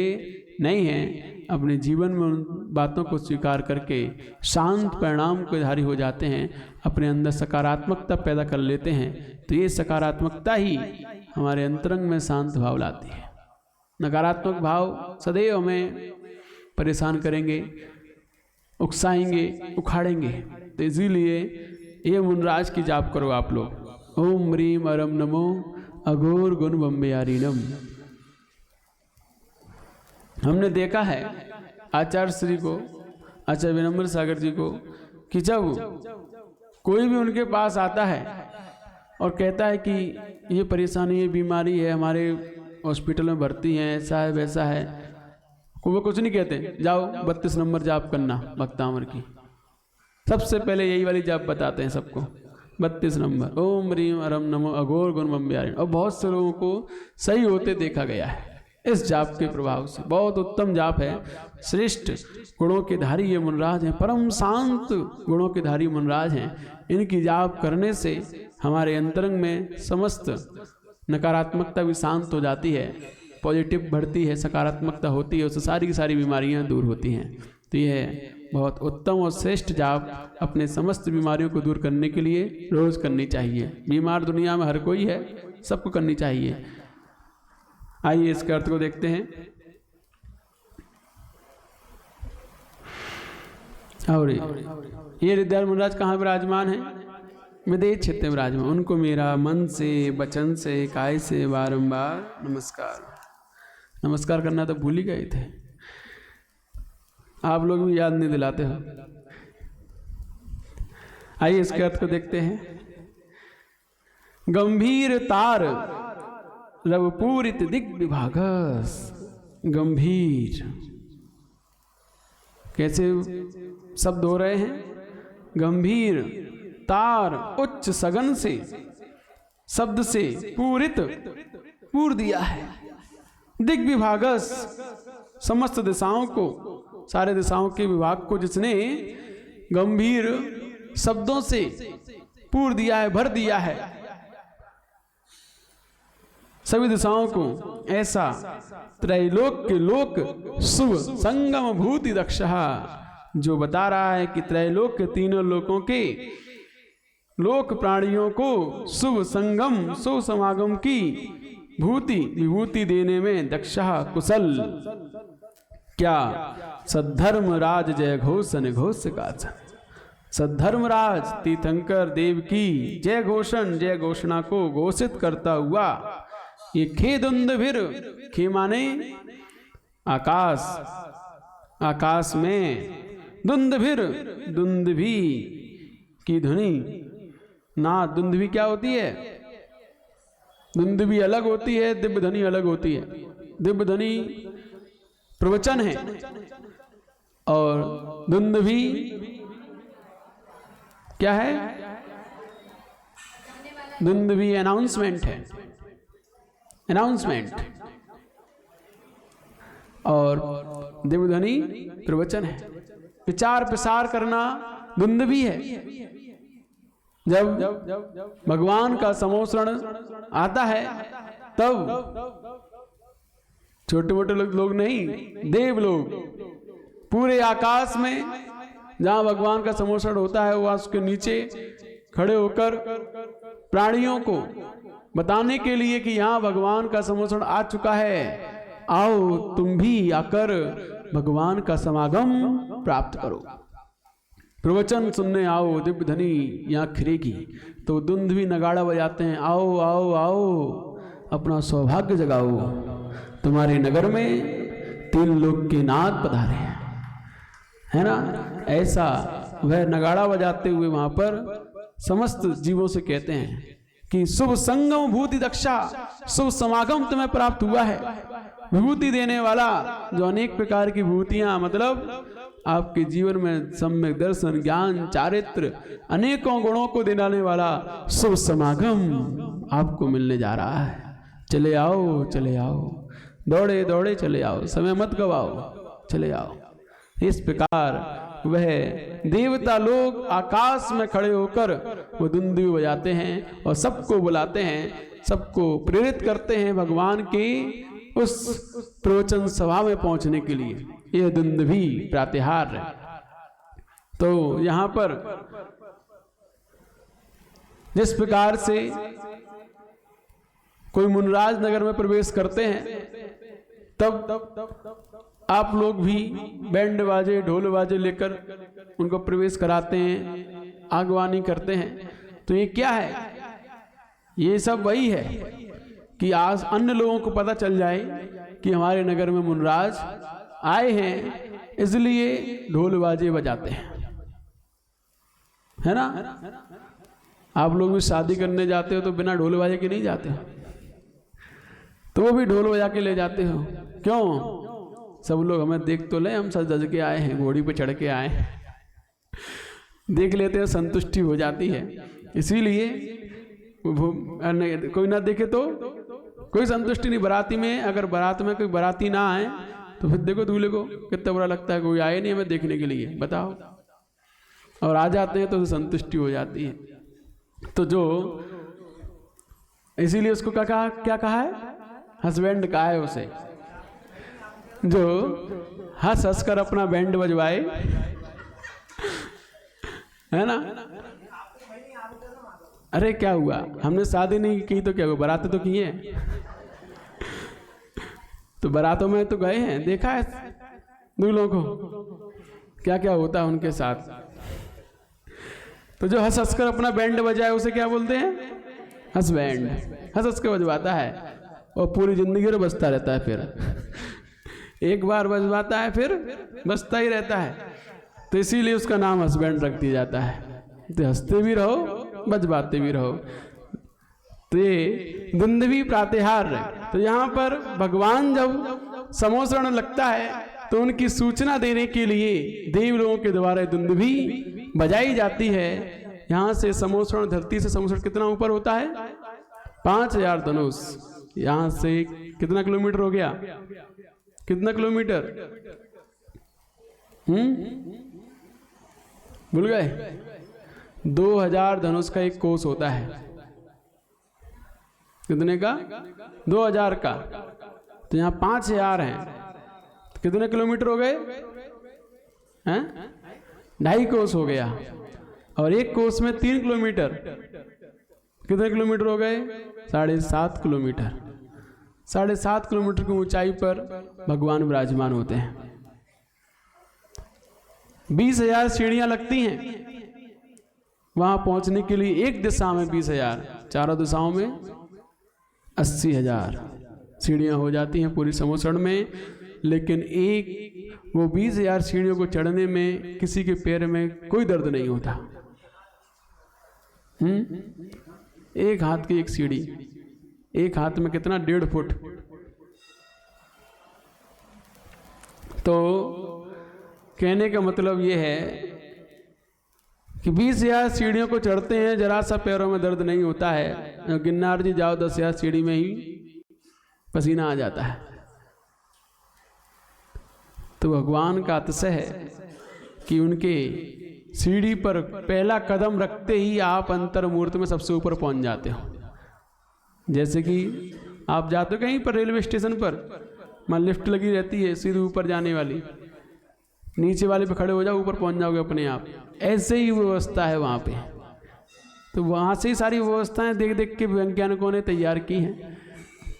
नहीं हैं। अपने जीवन में उन बातों को स्वीकार करके शांत परिणाम को धारी हो जाते हैं, अपने अंदर सकारात्मकता पैदा कर लेते हैं। तो ये सकारात्मकता ही हमारे अंतरंग में शांत भाव लाती है। नकारात्मक भाव सदैव हमें परेशान करेंगे, उकसाएंगे, उखाड़ेंगे। तो इसीलिए ये मुनराज की जाप करो आप लोग। ओम ह्रीम अरम नमो अघोर गुण बम्बयारीणम। हमने देखा है आचार्य श्री को, आचार्य विनम्र सागर जी को, कि जब कोई भी उनके पास आता है और कहता है कि ये परेशानी, ये बीमारी है, हमारे हॉस्पिटल में भर्ती हैं, ऐसा है वैसा है, वो कुछ नहीं कहते, जाओ 32 नंबर जाप करना भक्तामर की। सबसे पहले यही वाली जाप बताते हैं सबको, 32 नंबर, ओम ह्रीम अरम नमो अघोर गुण बम्बयारीणम। और बहुत से लोगों को सही होते देखा गया है इस जाप के प्रभाव से। बहुत उत्तम जाप है, श्रेष्ठ गुणों के धारी ये मुनराज हैं, परम शांत गुणों के धारी मुनराज हैं। इनकी जाप करने से हमारे अंतरंग में समस्त नकारात्मकता भी शांत हो जाती है, पॉजिटिव बढ़ती है, सकारात्मकता होती है, उससे सारी की सारी बीमारियां दूर होती हैं। तो यह बहुत उत्तम और श्रेष्ठ जाप अपने समस्त बीमारियों को दूर करने के लिए रोज करनी चाहिए। बीमार दुनिया में हर कोई है, सबको करनी चाहिए। आइए इसके अर्थ को देखते हैं। और ये हृदय मुनराज कहाँ विराजमान है? विदेश क्षेत्र में विराजमान। उनको मेरा मन से, वचन से, काय से बारंबार नमस्कार। नमस्कार करना तो भूल ही गए थे, आप लोग भी याद नहीं दिलाते हो। आइए इसके अर्थ को देखते हैं। गंभीर तार रवपूरित दिग्विभागस। गंभीर कैसे शब्द हो रहे हैं? गंभीर तार उच्च सगन से, शब्द से पूरित, पूर दिया है। दिग्विभागस समस्त दिशाओं को, सारे दिशाओं के विभाग को जिसने गंभीर शब्दों से पूर दिया है, भर दिया है सभी दिशाओं को, ऐसा त्रैलोक के लोक शुभ संगम भूति दक्षहा, जो बता रहा है कि त्रैलोक के तीनों लोकों के लोक प्राणियों को शुभ संगम, शुभ समागम की भूति, विभूति देने में दक्षहा कुशल। क्या सद्धर्मराज जय घोषण घोष गाथन। सद्धर्मराज तीर्थंकर देव की जय घोषण जय घोषणा को घोषित करता हुआ ये खेदुंदभिर, खे माने आकाश, आकाश में दुंदभिर, दुंदभी की ध्वनि ना। दुंदभी क्या होती है? दुंदभी अलग होती है, दिव्य ध्वनि अलग होती है। दिव्य ध्वनि प्रवचन है और दुंदभी क्या है? दुंदभी अनाउंसमेंट है, अनाउंसमेंट। और दिव्य ध्वनि प्रवचन है। विचार प्रसार करना दुंदभी है। जब भगवान का समोसरण आता है तब छोटे मोटे लोग नहीं, देव लोग पूरे आकाश में जहां भगवान का समोसरण होता है वह उसके नीचे खड़े होकर प्राणियों को बताने के लिए कि यहाँ भगवान का समोसरण आ चुका है, आओ तुम भी आकर भगवान का समागम प्राप्त करो, प्रवचन सुनने आओ, दिव्य ध्वनि यहाँ खिरेगी। तो दुंदभी नगाड़ा बजाते हैं, आओ आओ आओ अपना सौभाग्य जगाओ, तुम्हारे नगर में 3 लोक के नाथ पधारे हैं, है ना। ऐसा वह नगाड़ा बजाते हुए वहां पर समस्त जीवों से कहते हैं कि शुभ संगम भूति दक्षा, शुभ समागम तुम्हें प्राप्त हुआ है। विभूति देने वाला जो अनेक प्रकार की विभूतियां, मतलब आपके जीवन में सम्यक दर्शन, ज्ञान, चारित्र, अनेकों गुणों को दिलाने वाला शुभ समागम आपको मिलने जा रहा है। चले आओ चले आओ, दौड़े दौड़े चले आओ, समय मत गवाओ, चले आओ। इस प्रकार वह देवता लोग आकाश में खड़े होकर वो दुंदुभी बजाते हैं और सबको बुलाते हैं, सबको प्रेरित करते हैं भगवान के उस प्रवचन सभा में पहुंचने के लिए। यह दुंदुभी प्रातिहार है। तो यहां पर जिस प्रकार से कोई मुनराज नगर में प्रवेश करते हैं तब आप लोग भी बैंड बाजे ढोल बाजे लेकर उनको प्रवेश कराते हैं, आगवानी करते हैं। तो ये क्या है? ये सब वही है कि आज अन्य लोगों को पता चल जाए कि हमारे नगर में मुनराज आए हैं, इसलिए ढोल बाजे बजाते हैं, है ना। आप लोग भी शादी करने जाते हो तो बिना ढोल बाजे के नहीं जाते हो, तो वो भी ढोल बजा के ले जाते हो। क्यों? सब लोग हमें देख तो ले, हम सज धज के आए हैं, घोड़ी पे चढ़ के आए हैं, देख लेते हैं, संतुष्टि हो जाती है। इसीलिए कोई ना देखे तो कोई संतुष्टि नहीं। बाराती में अगर बारात में कोई बाराती ना आए तो फिर देखो दूल्हे को कितना बुरा लगता है, कोई आए नहीं हमें देखने के लिए, बताओ। और आ जाते हैं तो संतुष्टि हो जाती है। तो जो इसीलिए उसको क्या कहा है? हस्बैंड कहा है उसे, जो हंस हंस कर अपना बैंड बजवाए, है ना। अरे क्या हुआ, हमने शादी नहीं की तो क्या हुआ, बारातें तो की हैं, तो बारातों में तो गए हैं, देखा है दूल्हों को क्या क्या होता है उनके साथ। तो जो हंस हंस कर अपना बैंड बजाए उसे क्या बोलते हैं? हस्बैंड। हंस हंस कर बजवाता है और पूरी जिंदगी में बजता रहता है, फिर एक बार बजवाता है फिर बजता ही रहता है, तो इसीलिए उसका नाम हस्बैंड रख दिया जाता है। तो हंसते भी रहो बजवाते भी रहो। तो ये दुंदुभी प्रातिहार है। तो यहाँ पर भगवान जब समोसरण लगता है तो उनकी सूचना देने के लिए देव लोगों के द्वारा दुंदुभी बजाई जाती है। यहाँ से समोसरण, धरती से समोसरण कितना ऊपर होता है? 5000 धनुष। यहाँ से कितना किलोमीटर हो गया? कितना किलोमीटर? भूल गए? 2000 धनुष का एक कोस होता है। कितने का? 2000 का। तो यहाँ 5000 हैं, तो कितने किलोमीटर हो गए? हैं? 2.5 कोस हो गया। और एक कोस में 3 किलोमीटर, कितने किलोमीटर हो गए? 7.5 किलोमीटर। 7.5 किलोमीटर की ऊंचाई पर भगवान विराजमान होते हैं। 20,000 सीढ़ियां लगती हैं वहां पहुंचने के लिए। एक दिशा में 20,000, चारों दिशाओं में 80,000 सीढ़ियां हो जाती हैं पूरी समोसण में। लेकिन एक वो 20,000 सीढ़ियों को चढ़ने में किसी के पैर में कोई दर्द नहीं होता। एक हाथ की एक सीढ़ी, एक हाथ में कितना 1.5 फुट। तो कहने का मतलब ये है कि 20,000 सीढ़ियों को चढ़ते हैं, जरा सा पैरों में दर्द नहीं होता है। गिरनार जी जाओ 10,000 सीढ़ी में ही पसीना आ जाता है। तो भगवान का अतिशय है कि उनके सीढ़ी पर पहला कदम रखते ही आप अंतर्मूर्त में सबसे ऊपर पहुंच जाते हो। जैसे कि आप जाते हो कहीं पर रेलवे स्टेशन पर, वहाँ लिफ्ट लगी रहती है सीधे ऊपर जाने वाली, नीचे वाले पे खड़े हो जाओ ऊपर पहुंच जाओगे अपने आप। ऐसे ही व्यवस्था है वहाँ पे। तो वहाँ से ही सारी व्यवस्थाएं देख देख के वैज्ञानिकों ने तैयार की हैं।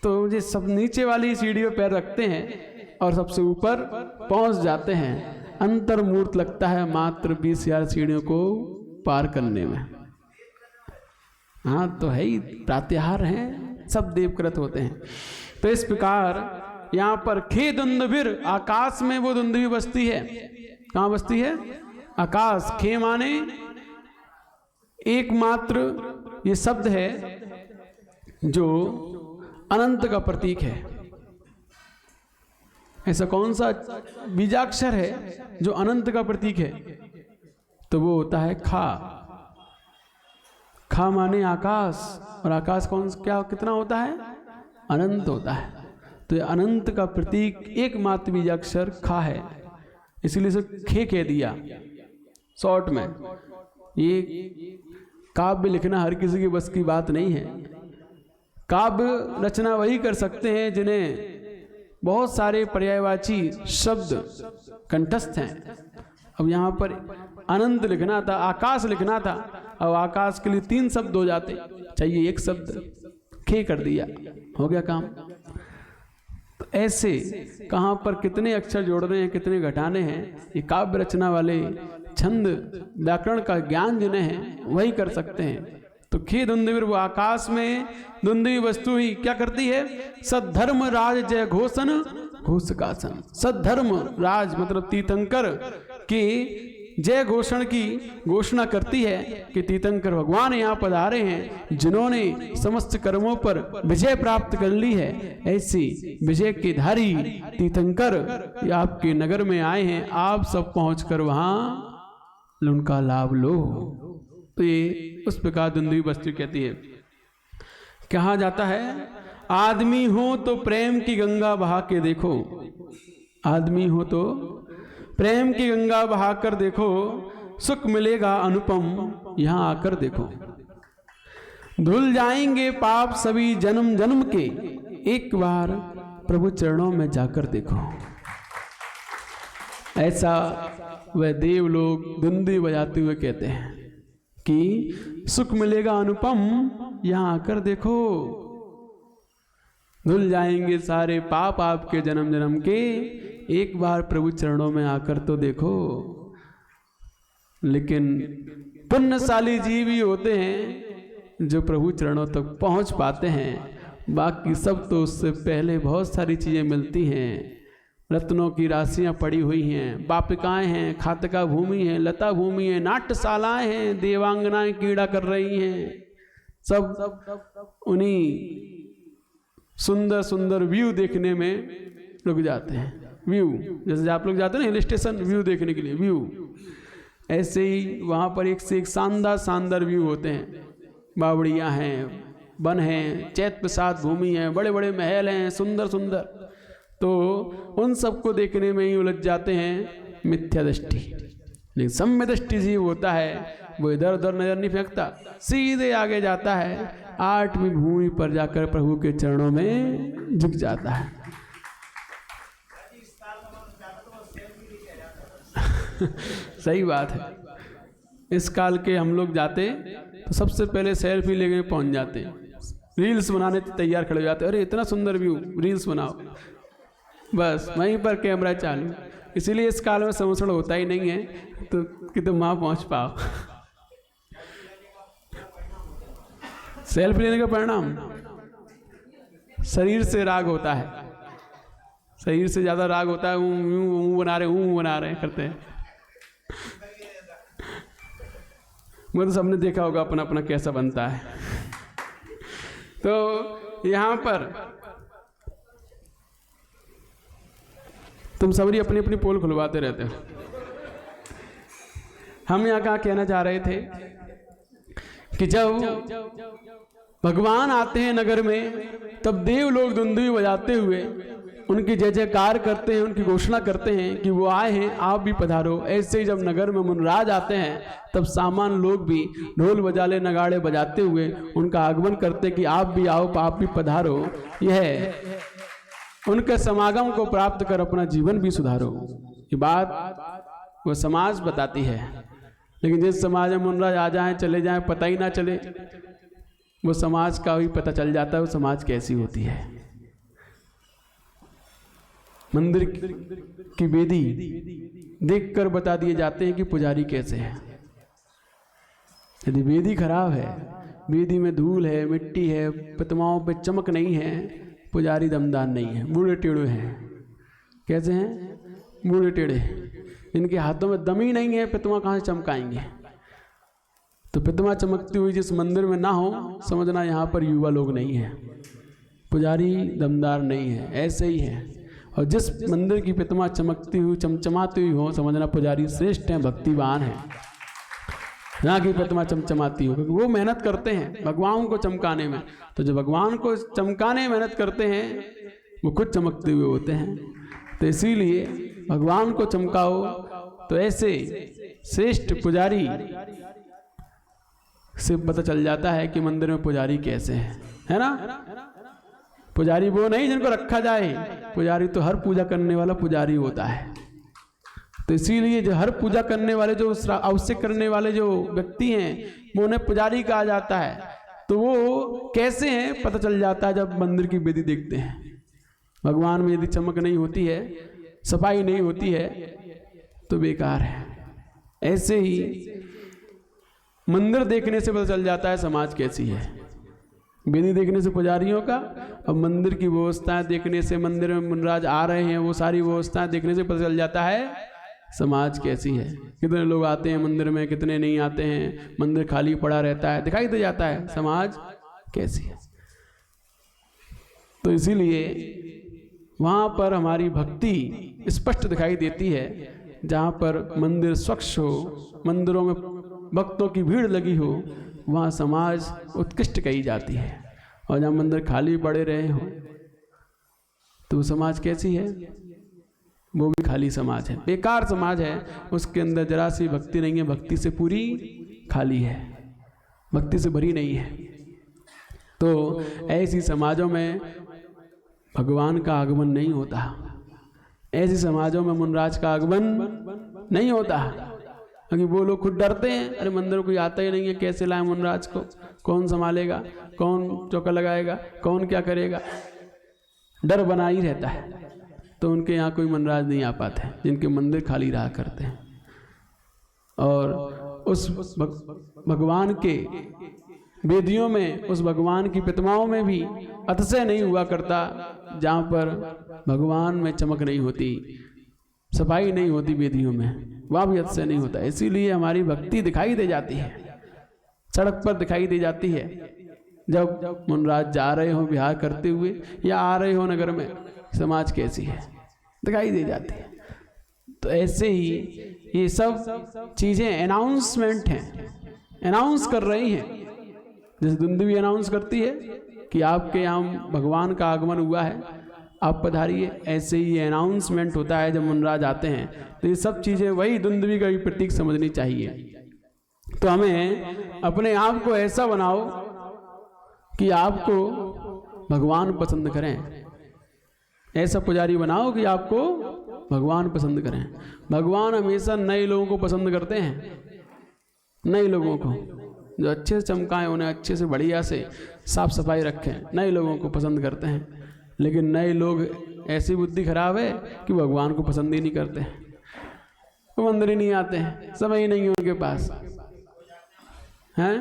तो ये सब नीचे वाली सीढ़ी पे पैर रखते हैं और सबसे ऊपर पहुंच जाते हैं। अंतर्मूर्त लगता है मात्र 20,000 सीढ़ियों को पार करने में। हाँ तो है ही, प्रात्याहार हैं, सब देवकृत होते हैं। तो इस प्रकार यहाँ पर खे दुंदुभिर, आकाश में वो दुंदुभी बसती है। कहाँ बसती है? आकाश। खे माने एकमात्र ये शब्द है जो अनंत का प्रतीक है। ऐसा कौन सा बीजाक्षर है जो अनंत का प्रतीक है? तो वो होता है खा। खा माने आकाश, और आकाश कौन क्या कितना होता है? अनंत होता है। तो ये अनंत का प्रतीक एकमात्र बीजाक्षर खा है, इसलिए इसे खे कह दिया शॉर्ट में। ये काव्य लिखना हर किसी की बस की बात नहीं है। काव्य रचना वही कर सकते हैं जिन्हें बहुत सारे पर्यायवाची शब्द कंठस्थ हैं। अब यहाँ पर अनंत लिखना था, आकाश लिखना था, अब आकाश के लिए 3 शब्द हो जाते, चाहिए एक शब्द, खे कर दिया, हो गया काम। तो ऐसे कहाँ पर कितने अक्षर जोड़ने हैं, कितने घटाने हैं, ये काव्य रचना वाले, छंद व्याकरण का ज्ञान जिन्हें है वही कर सकते हैं। तो खे दुंदुभिर, वो आकाश में दुंदुभी वस्तु ही क्या करती है? सद्धर्म राज जय घोषण घोषकासन। सद्धर्म राज मतलब तीर्थंकर की जय घोषण की घोषणा करती है कि तीर्थंकर भगवान यहाँ पधारे हैं, जिन्होंने समस्त कर्मों पर विजय प्राप्त कर ली है। ऐसी विजय के धारी तीर्थंकर आपके नगर में आए हैं, आप सब पहुंचकर वहां उनका लाभ लो। तो ये उस प्रकार दुंदुभी वस्तु कहती है। कहा जाता है आदमी हो तो प्रेम की गंगा बहा के देखो, आदमी हो तो प्रेम की गंगा बहाकर देखो, सुख मिलेगा अनुपम यहां आकर देखो। धुल जाएंगे पाप सभी जन्म जन्म के, एक बार प्रभु चरणों में जाकर देखो। ऐसा वह देव लोग दुंदुभी बजाते हुए कहते हैं कि सुख मिलेगा अनुपम यहां आकर देखो। धुल जाएंगे सारे पाप आपके जन्म जन्म के, एक बार प्रभु चरणों में आकर तो देखो। लेकिन पुण्यशाली जीव ही होते हैं जो प्रभु चरणों तक पहुंच पाते हैं, बाकी सब तो उससे पहले बहुत सारी चीजें मिलती हैं। रत्नों की राशियां पड़ी हुई हैं, वापिकाएं हैं, खातका भूमि है, लता भूमि है, नाट्यशालाएं हैं, देवांगनाएं क्रीड़ा कर रही हैं, सब उन्हीं सुंदर सुंदर व्यू देखने में रुक जाते हैं। व्यू जैसे आप लोग जाते हैं ना हिल स्टेशन व्यू देखने के लिए, व्यू ऐसे ही वहाँ पर एक से एक शानदार शानदार व्यू होते हैं। बावड़ियाँ हैं, वन हैं, चैत प्रसाद भूमि है, बड़े बड़े महल हैं, सुंदर सुंदर। तो उन सबको देखने में ही उलझ जाते हैं मिथ्या दृष्टि। लेकिन सम्य दृष्टि जीव होता है वो इधर उधर नजर नहीं फेंकता, सीधे आगे जाता है, 8वीं भूमि पर जाकर प्रभु के चरणों में झुक जाता है। सही बात है। इस काल के हम लोग जाते तो सबसे पहले सेल्फी लेके पहुंच जाते हैं, रील्स बनाने तैयार खड़े हो जाते, अरे इतना सुंदर व्यू, रील्स बनाओ। बस वहीं पर कैमरा चालू, इसीलिए इस काल में समोसण होता ही नहीं है तो कि तुम वहाँ पहुँच पाओ। सेल्फ लेने का परिणाम शरीर से राग होता है, शरीर से ज़्यादा राग होता है। ऊँ बना रहे करते हैं। वो तो सबने देखा होगा अपना अपना कैसा बनता है। तो यहाँ पर तुम सबरी अपनी अपनी पोल खुलवाते रहते हो। हम यहाँ कहाँ कहना चाह रहे थे कि जब भगवान आते हैं नगर में तब देव लोग दुंदुभी बजाते हुए उनकी जय जयकार करते हैं, उनकी घोषणा करते हैं कि वो आए हैं, आप भी पधारो। ऐसे ही जब नगर में मुनराज आते हैं तब सामान लोग भी ढोल बजाले नगाड़े बजाते हुए उनका आगमन करते कि आप भी आओ, आप भी पधारो। यह उनके समागम को प्राप्त कर अपना जीवन भी सुधारो। ये बात वो समाज बताती है। लेकिन जिस समाज में मुनराज आ जाए चले जाएं, पता ही ना चले, वो समाज का भी पता चल जाता है वो समाज कैसी होती है। मंदिर की वेदी देखकर बता दिए जाते हैं कि पुजारी कैसे है। यदि वेदी खराब है, वेदी में धूल है, मिट्टी है, प्रतिमाओं पे चमक नहीं है, पुजारी दमदार नहीं है, बूढ़े टेढ़े हैं। कैसे हैं? बूढ़े टेढ़े। इनके हाथों में दम ही नहीं है, प्रतिमा कहाँ से चमकाएंगे? तो प्रतिमा चमकती हुई जिस मंदिर में ना हो, समझना यहाँ पर युवा लोग नहीं है, पुजारी दमदार नहीं है। ऐसे ही है। और जिस मंदिर की प्रतिमा चमकती हुई चमचमाती हुई हो, समझना पुजारी श्रेष्ठ हैं, भक्तिवान हैं। यहाँ की प्रतिमा चमचमाती हो, क्योंकि वो मेहनत करते हैं भगवान को चमकाने में। तो जो भगवान को चमकाने में मेहनत करते हैं वो खुद चमकते हुए होते हैं। तो इसीलिए भगवान को चमकाओ। तो ऐसे श्रेष्ठ पुजारी से पता चल जाता है कि मंदिर में पुजारी कैसे है ना। पुजारी वो नहीं जिनको रखा जाए, पुजारी तो हर पूजा करने वाला पुजारी होता है। तो इसीलिए जो हर पूजा करने वाले, जो आवश्यक करने वाले जो व्यक्ति हैं, वो उन्हें पुजारी कहा जाता है। तो वो कैसे हैं पता चल जाता है जब मंदिर की वेदी देखते हैं। भगवान में यदि चमक नहीं होती है, सफाई नहीं होती है, तो बेकार है। ऐसे ही मंदिर देखने से पता चल जाता है समाज कैसी है। वेदी देखने से पुजारियों का, और मंदिर की व्यवस्थाएं देखने से, मंदिर में मुनराज आ रहे हैं वो सारी व्यवस्थाएं देखने से पता चल जाता है समाज कैसी है। कितने लोग आते हैं मंदिर में, कितने नहीं आते हैं, मंदिर खाली पड़ा रहता है, दिखाई दे जाता है समाज कैसी है। तो इसीलिए वहाँ पर हमारी भक्ति स्पष्ट दिखाई देती है। जहाँ पर मंदिर स्वच्छ हो, मंदिरों में भक्तों की भीड़ लगी हो, वहाँ समाज उत्कृष्ट कही जाती है। और जहाँ मंदिर खाली पड़े रहे हो तो समाज कैसी है? वो भी खाली समाज है, बेकार समाज है। उसके अंदर जरा सी भक्ति नहीं है, भक्ति से पूरी खाली है, भक्ति से भरी नहीं है। तो ऐसी समाजों में भगवान का आगमन नहीं होता। ऐसी समाजों में मुनराज का आगमन नहीं होता, क्योंकि वो लोग खुद डरते हैं। अरे मंदिर कोई आता ही नहीं है, कैसे लाए मुनराज को? कौन संभालेगा? कौन चौका लगाएगा? कौन क्या करेगा? डर बना ही रहता है। तो उनके यहाँ कोई मुनराज नहीं आ पाते हैं, जिनके मंदिर खाली रहा करते हैं। और उस भगवान के वेदियों में, उस भगवान की प्रतिमाओं में भी अतिशय नहीं हुआ करता। जहाँ पर भगवान में चमक नहीं होती, सफाई नहीं होती वेदियों में, वहाँ भी अतिशय नहीं होता। इसीलिए हमारी भक्ति दिखाई दे जाती है, सड़क पर दिखाई दे जाती है। जब मुनराज जा रहे हो विहार करते हुए, या आ रहे हो नगर में, समाज कैसी है दिखाई दे जाती है। तो ऐसे ही ये सब चीज़ें अनाउंसमेंट हैं, अनाउंस कर रही हैं। जैसे दुंदुभी अनाउंस करती है कि आपके यहाँ भगवान का आगमन हुआ है, आप पधारिए। ऐसे ही ये अनाउंसमेंट होता है जब मुनराज आते हैं। तो ये सब चीज़ें वही दुंदुभी का भी प्रतीक समझनी चाहिए। तो हमें अपने आप को ऐसा बनाओ कि आपको भगवान पसंद करें। ऐसा पुजारी बनाओ कि आपको भगवान पसंद करें। भगवान हमेशा नए लोगों को पसंद करते हैं, नए लोगों को जो अच्छे से चमकाएं, उन्हें अच्छे से बढ़िया से साफ सफाई रखें, नए लोगों को पसंद करते हैं। लेकिन नए लोग ऐसी बुद्धि खराब है कि भगवान को पसंद ही नहीं करते हैं। वो मंदिर ही नहीं आते हैं, समय ही नहीं है उनके पास हैं।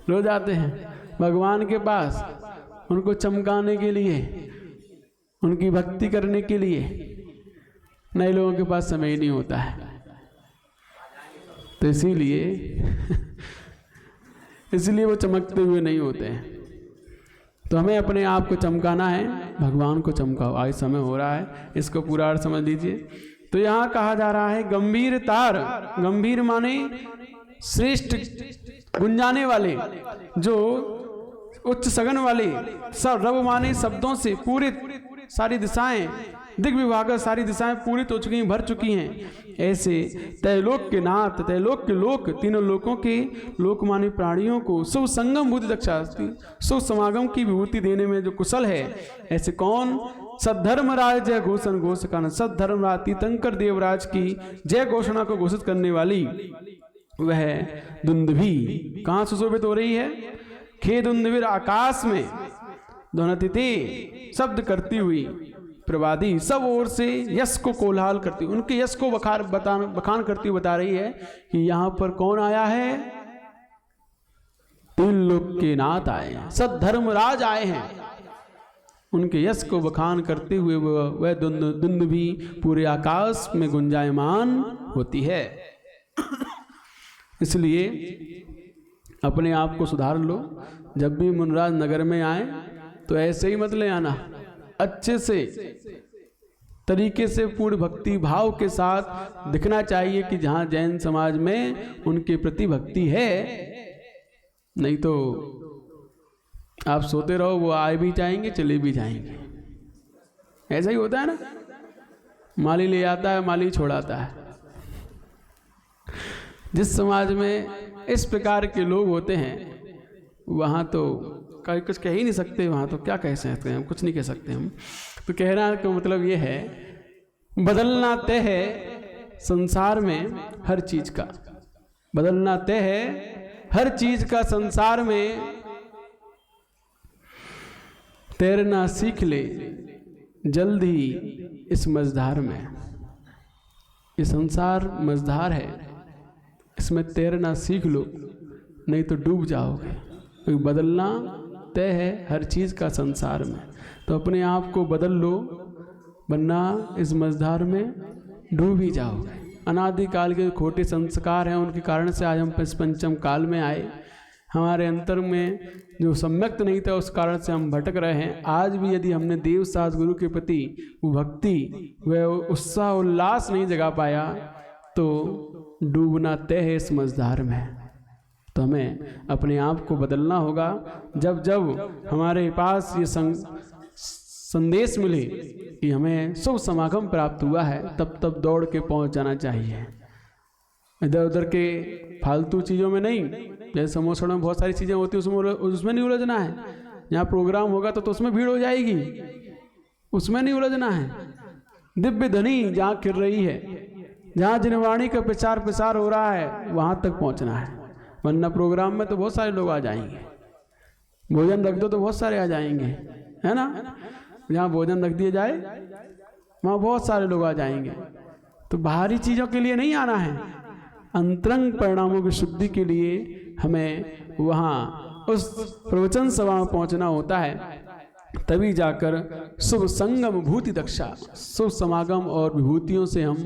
रोज आते हैं भगवान के पास उनको चमकाने के लिए, उनकी भक्ति करने के लिए। नए लोगों के पास समय ही नहीं होता है, तो इसीलिए वो चमकते हुए नहीं होते हैं। तो हमें अपने आप को चमकाना है, भगवान को चमकाओ। आज समय हो रहा है, इसको पूरा अर्थ समझ लीजिए। तो यहाँ कहा जा रहा है गंभीर तार, गंभीर माने श्रेष्ठ, गुंजाने वाले, जो उच्च सघन वाले, सब रव माने शब्दों से पूरित, सारी दिशाएं दिग्विभाग, सारी दिशाएं पूरित हो चुकी हैं, भर चुकी हैं। ऐसे तैलोक के नाथ, तैलोक के लोक, तीनों लोकों के लोक माने प्राणियों को शुभ संगम भूति दक्षा, शुभ समागम की विभूति देने में जो कुशल है, ऐसे कौन? सद्धर्मराज जय घोषण घोषकान, सद्धर्मराज तीर्थंकर देवराज की जय घोषणा को घोषित करने वाली वह दुंदुभी कहाँ सुशोभित हो रही है? खे दुंदुभिर आकाश में ध्वनिते शब्द करती हुई, प्रवादी सब ओर से यश को कोलाहल करती, उनके यश को बखान करती हुई बता रही है कि यहाँ पर कौन आया है? तीन लोक के नाथ आए हैं, सद्धर्मराज आए हैं। उनके यश को बखान करते हुए वह दुंदुभी पूरे आकाश में गुंजायमान होती है। इसलिए अपने आप को सुधार लो। जब भी मुनराज नगर में आए तो ऐसे ही मत ले आना, अच्छे से तरीके से पूर्ण भक्ति भाव के साथ दिखना चाहिए कि जहाँ जैन समाज में उनके प्रति भक्ति है। नहीं तो आप सोते रहो, वो आए भी जाएंगे चले भी जाएंगे। ऐसा ही होता है ना, माली ले आता है माली छोड़ाता है। जिस समाज में इस प्रकार के लोग होते हैं वहाँ तो कहीं कुछ कह ही नहीं सकते, वहाँ तो क्या कह सकते हैं हम, कुछ नहीं कह सकते हम। तो कहना का मतलब ये है, बदलना तय है संसार में हर चीज का, बदलना तय है हर चीज का संसार में। तैरना सीख ले जल्द ही इस मझधार में। ये संसार मझधार है, इसमें तैरना सीख लो, नहीं तो डूब जाओगे। क्योंकि बदलना तय है हर चीज़ का संसार में। तो अपने आप को बदल लो, वरना इस मझधार में डूब ही जाओगे। अनादिकाल के खोटे संस्कार हैं, उनके कारण से आज हम पंचम काल में आए। हमारे अंतर में जो सम्यक्त नहीं था, उस कारण से हम भटक रहे हैं। आज भी यदि हमने देव सास गुरु के प्रति वो भक्ति, वह उत्साह उल्लास नहीं जगा पाया, तो डूबना तय है इस मझधार में। तो हमें अपने आप को बदलना होगा। जब जब हमारे पास ये संदेश मिले कि हमें शुभ समागम प्राप्त हुआ है, तब तब दौड़ के पहुंच जाना चाहिए। इधर उधर के फालतू चीज़ों में नहीं। जैसे समोसड़ में बहुत सारी चीज़ें होती हैं, उसमें नहीं उलझना है। यहाँ प्रोग्राम होगा तो उसमें भीड़ हो जाएगी, उसमें नहीं उलझना है। दिव्य धनी जहाँ खिल रही है, जहाँ जिनवाणी का प्रचार हो रहा है, वहाँ तक पहुँचना है। वरना प्रोग्राम में तो बहुत सारे लोग आ जाएंगे, भोजन रख दो तो बहुत सारे आ जाएंगे, है ना। जहाँ भोजन रख दिया जाए वहाँ बहुत सारे लोग आ जाएंगे। तो बाहरी चीज़ों के लिए नहीं आना है, अंतरंग परिणामों की शुद्धि के लिए हमें वहाँ उस प्रवचन सभा में पहुँचना होता है। तभी जाकर शुभ संगम भूति दक्षा, शुभ समागम और विभूतियों से हम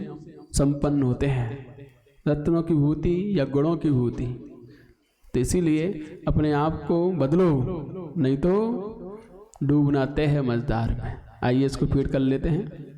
संपन्न होते हैं, रत्नों की विभूति या गुणों की विभूति। तो इसीलिए अपने आप को बदलो, नहीं तो डूबना तय है मझधार में। आइए इसको फीड कर लेते हैं।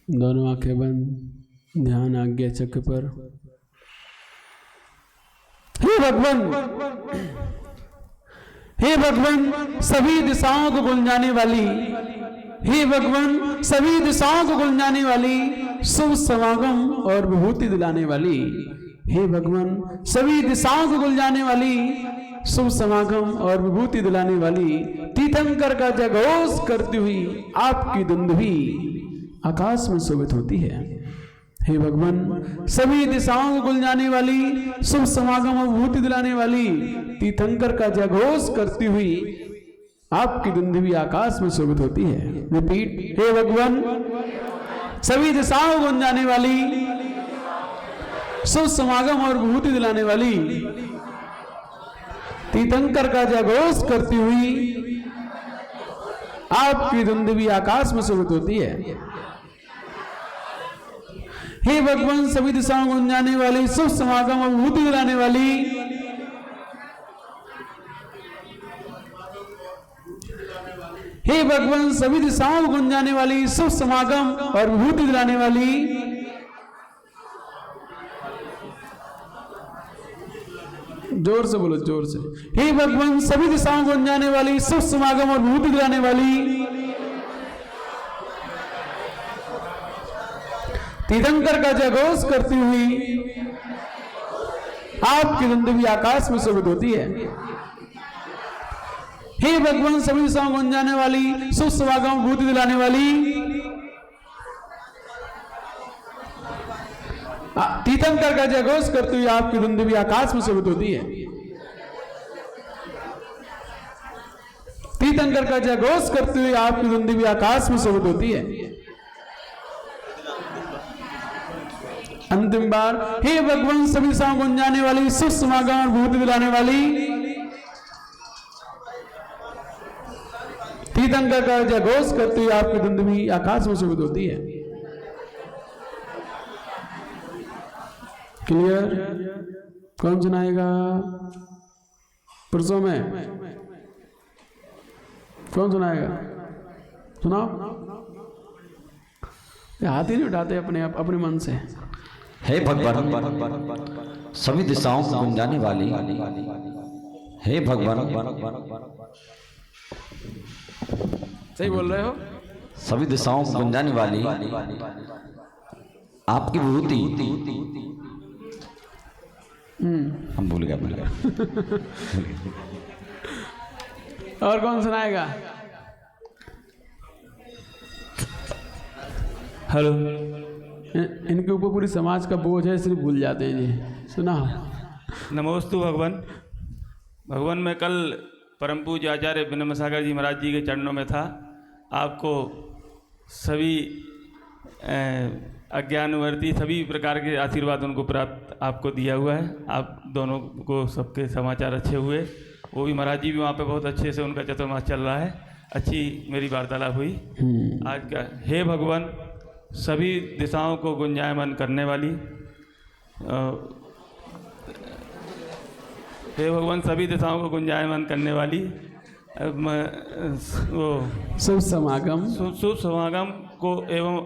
दोनों आंखें बंद, ध्यान आज्ञा चक्र पर। हे भगवान, हे भगवान सभी दिशाओं को गुंजाने वाली, हे भगवान सभी दिशाओं को गुंजाने वाली, शुभ समागम और विभूति दिलाने वाली, हे भगवान सभी दिशाओं को गुंजाने वाली, शुभ समागम और विभूति दिलाने वाली, तीर्थंकर का जयघोष करती हुई आपकी दुंदुभी आकाश में शोभित होती है। हे भगवान सभी दिशाओं को गुंजाने वाली, शुभ समागम और विभूति दिलाने वाली, तीर्थंकर का जयघोष करती हुई आपकी दुंदुभी आकाश में शोभित होती है। रिपीट, हे भगवान सभी दिशाओं को गुंजाने वाली, शुभ समागम और विभूति दिलाने वाली, तीर्थंकर का जयघोष करती हुई आपकी दुंदुभी आकाश में शोभित होती है। हे भगवान सभी दिशाओं को गुंजाने वाली, शुभ समागम और विभूति दिलाने वाली, हे भगवान सभी दिशाओं को गुंजाने वाली, शुभ समागम और विभूति दिलाने वाली, जोर से बोलो, जोर से। हे भगवान सभी दिशाओं को गुंजाने वाली, शुभ समागम और विभूति दिलाने वाली, तीर्थंकर का जयघोष करती हुई आपकी दुंदुभी आकाश में शोभित होती है। हे भगवान सभी दिशाओं को गुंजाने वाली, शुभ समागम विभूति दिलाने वाली, तीर्थंकर का जयघोष करते हुए आपकी दुंदुभी आकाश में शोभित होती है। तीर्थंकर का जयघोष करते हुए आपकी दुंदुभी आकाश में शोभित होती है। अंतिम बार, हे भगवान सभी दिशाओं को गुंजाने वाली, शुभ समागम और विभूति दिलाने वाली, तीर्थंकर का जयघोष करते हुए आपकी दुंदुभी आकाश में शोभित होती है। क्लियर? कौन सुनाएगा? पुरुषों में कौन सुनाएगा? सुनाओ। हाथ ही नहीं उठाते अपने मन से। हे भगवान सभी दिशाओं को गुंजाने वाली, हे भगवान सही बोल रहे हो, सभी दिशाओं को गुंजाने वाली आपकी विभूति, हम भूल गए। और कौन सुनाएगा? हेलो। इनके ऊपर पूरी समाज का बोझ है, इसलिए भूल जाते हैं जी। सुना। नमोस्तु भगवान। भगवान मैं कल परम पूज्य आचार्य विनम्र सागर जी महाराज जी के चरणों में था। आपको सभी अज्ञानवर्ती सभी प्रकार के आशीर्वाद उनको प्राप्त आपको दिया हुआ है। आप दोनों को सबके समाचार अच्छे हुए। वो भी महाराज जी भी वहाँ पे बहुत अच्छे से उनका चतुर्मास चल रहा है। अच्छी मेरी वार्तालाप हुई आज का। हे भगवान सभी दिशाओं को गुंजायमान करने वाली, हे भगवान सभी दिशाओं को गुंजायमान करने वाली, वो शुभ समागम को एवं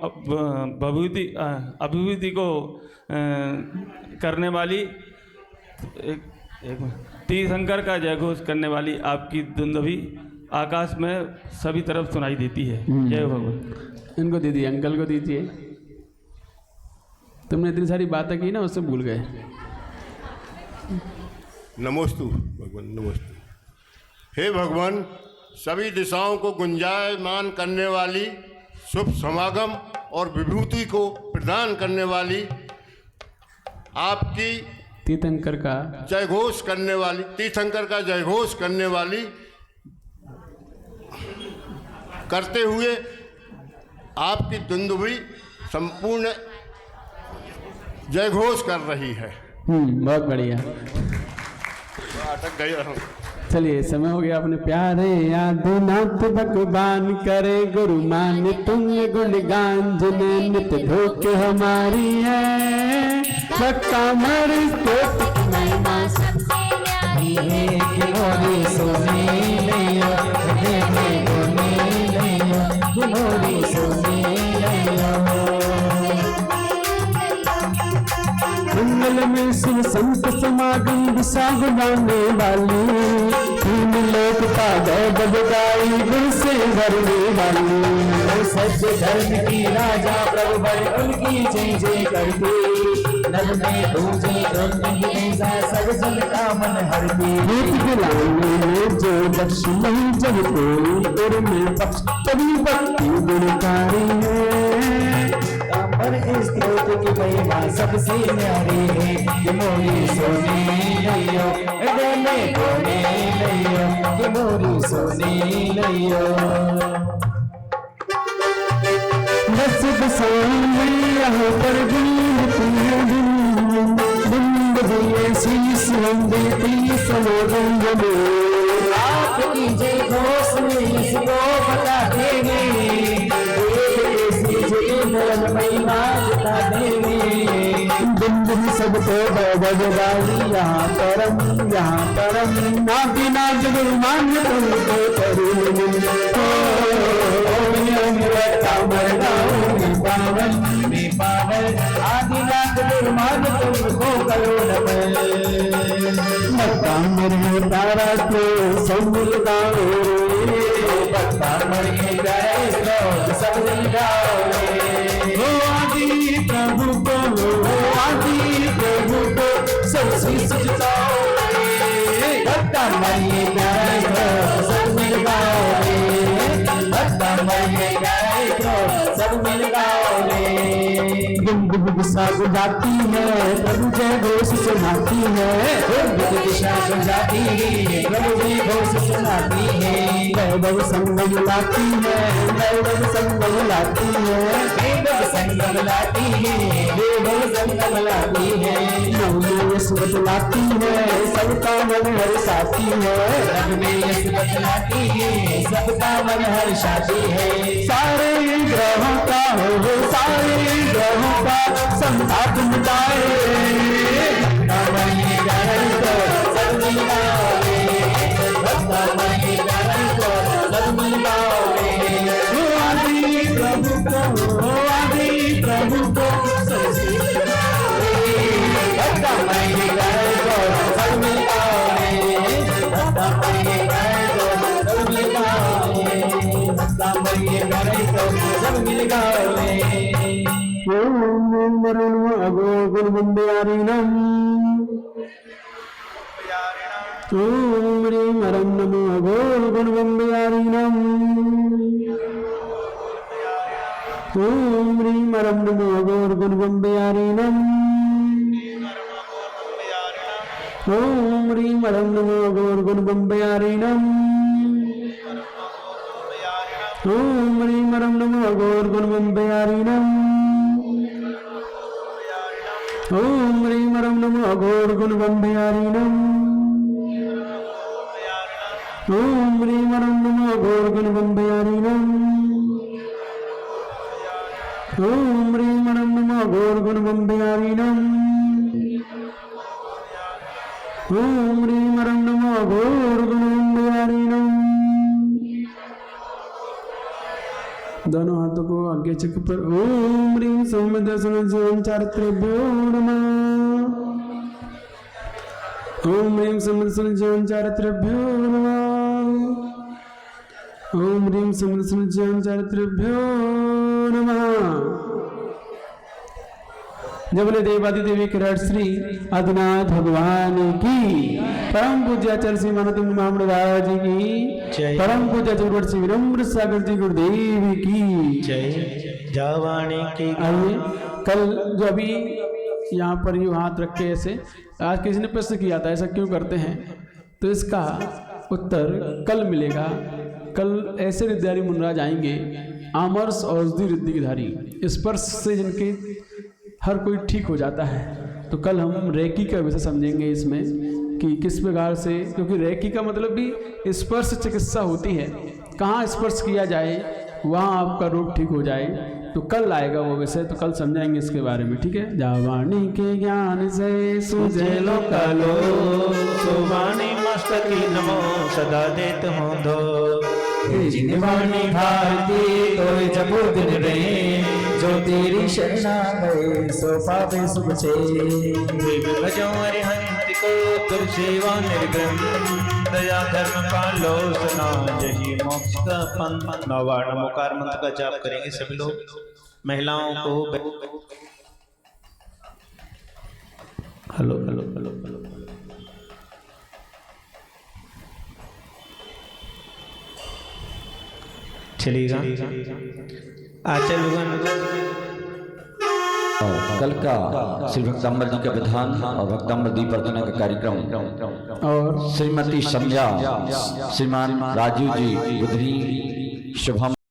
अभिवृद्धि को करने वाली, तीर्थंकर का जयघोष करने वाली आपकी दुंदुभी आकाश में सभी तरफ सुनाई देती है। जय भगवान। इनको दीजिए, अंकल को दीजिए। तुमने इतनी सारी बातें की ना, उससे भूल गए। नमोस्तु भगवान, नमोस्तु। हे भगवान सभी दिशाओं को गुंजायमान करने वाली, शुभ समागम और विभूति को प्रदान करने वाली, आपकी तीर्थंकर का जयघोष करने वाली, तीर्थंकर का जयघोष करने वाली करते हुए आपकी दुंदुभी संपूर्ण जयघोष कर रही है। बहुत बढ़िया। अटक गया। चलिए, समय हो गया। अपने प्यारे आदिनाथ भगवान करे गुरु मान तुम गुणगान, जिन्हें नित धोखे हमारी है भक्ता मर महिमा सबसे न्यारी है। गिनोरी सुनी लियो, गिनोरी सुनी लियो। शिव संत समागम दिशा गुलाने वाली, तीन लोक पागल बजगाई गुण से भरने वाली। सच्चे धर्म की राजा प्रभु बड़े उनकी जय जय करके, नभ में पूजे उनकी सब जन का मन हरती। गीत गुलाने में जो दक्ष नहीं जब कोई तेरे में पक्ष, तभी भक्ति गुणकारी है। पर इस स्तोत्र की महिमा सबसे न्यारी है, कि मोरी सोने लइयो डोले कोने लइयो, कि मोरी सोने लइयो। बस बसाने यहाँ पर बिंद भैया शीश हम देती समागम में। आपकी जय घोष में इसको बता देंगे, महिमा बता देंगे। बिंद सबको बजवाली यहाँ परम नाती नाच गुरुमान तुमको करूँ। पावन आदिनाथ निर्माण तुमको करो नमन। मेरे तारा को संग गाओ, सब दिल गाओ। आदि प्रभु को सब शीश झुकाओ। भक्ता मरिए गाय को सब मिल गाओ रे, भक्ता मरिए गाय को सब मिल गाओ रे। गुंग दिशा गुजाती है प्रभु जय घोष सुनाती है, गुंग दिशा गुजाती है प्रभु जय घोष सुनाती है। वैभव संगम लाती है, वैभव संगम लाती है, वैभव संगम लाती है, वैभव संगम लाती है। नव यश बतलाती है, सबका मन हर्षाती है, रब में यश बतलाती है, सबका मन हर्षाती है। सारे ग्रहों का हो, सारे ग्रहों का संताप मिटाए। मरिए गाय को सब मिल गाओ रे, भक्ता मरिए गाय को सब मिल गाओ रे। आदि प्रभु को भक्ता मरिए गाय को सब मिल गाओ रे, भक्ता मरिए गाय को सब मिल गाओ रे, भक्ता मरिए गाय को सब मिल गाओ रे। ओम मरण अगो गुणवंद्यारिणम, ओम ह्रीं मरं नमो अगो गुणवंद्यारिणम, ओम ह्रीं मरं नमो अगो गुणवंद्यारिणम, ओम ह्रीं मरं नमो अगो गुणवंद्यारिणम, ओम ह्रीं मरं नमो अगो गुणवंद्यारिणम, ओम ह्रीं मरं नमो अघोर गुणवंद्यारिणम, ओम ह्रीं मरं नमो अघोर गुणवंद्यारिणम, ओम ह्रीं मरं नमो अघोर गुणवंद्यारिणम, ओम ह्रीं मरं नमो अघोर गुणवंद्यारिणम। दोनों हाथों को आगे चक्र पर ओम ह्रीं संवदसनं चारित्र्यभ्यो नमः, ओम ह्रीं संवदसनं चारित्र्यभ्यो नमः, ओम ह्रीं संवदसनं चारित्र्यभ्यो नमः। जबले देवादिदेवी किरण श्री आदिनाथ भगवान की, परम पूज्य आचार्य श्री मानव महामंडल जी की, परम पूज्य गुरुवर श्री विनम्र सागर जी गुरुदेव की जय। जावाणी की आइए, कल जो अभी यहाँ पर यूँ हाथ रख के ऐसे, आज किसी ने प्रश्न किया था ऐसा क्यों करते हैं, तो इसका उत्तर कल मिलेगा। कल ऐसे रिद्धारी मुनराज आएंगे, आमर्ष औषधि रिद्धि की धारी, स्पर्श से जिनके हर कोई ठीक हो जाता है। तो कल हम रेकी का विषय समझेंगे इसमें कि किस प्रकार से, क्योंकि रेकी का मतलब भी स्पर्श चिकित्सा होती है, कहाँ स्पर्श किया जाए वहाँ आपका रोग ठीक हो जाए। तो कल आएगा वो विषय, तो कल समझाएंगे इसके बारे में, ठीक है। जावाणी के ज्ञान से सुझे कालो सुवाणी मस्तकी नमो सदा देत हूँ दो, जिनवाणी भारती तो जपो दिन रे, जो तेरी शरणा गए सो पावे सुख से भजो अरिहंत को तुर सेवा निर्गम दया धर्म पालो सना जही मोक्ष का पंथ। 9 बार नमोकार मंत्र का जाप करेंगे सभी लोग। महिलाओं को हेलो हेलो हेलो हेलो चलिएगा आचल कल का श्री भक्तांबर जी का विधान और भक्तांबर दीप अर्चना का कार्यक्रम और श्रीमती संध्या श्रीमान राजीव जी बुधनी शुभम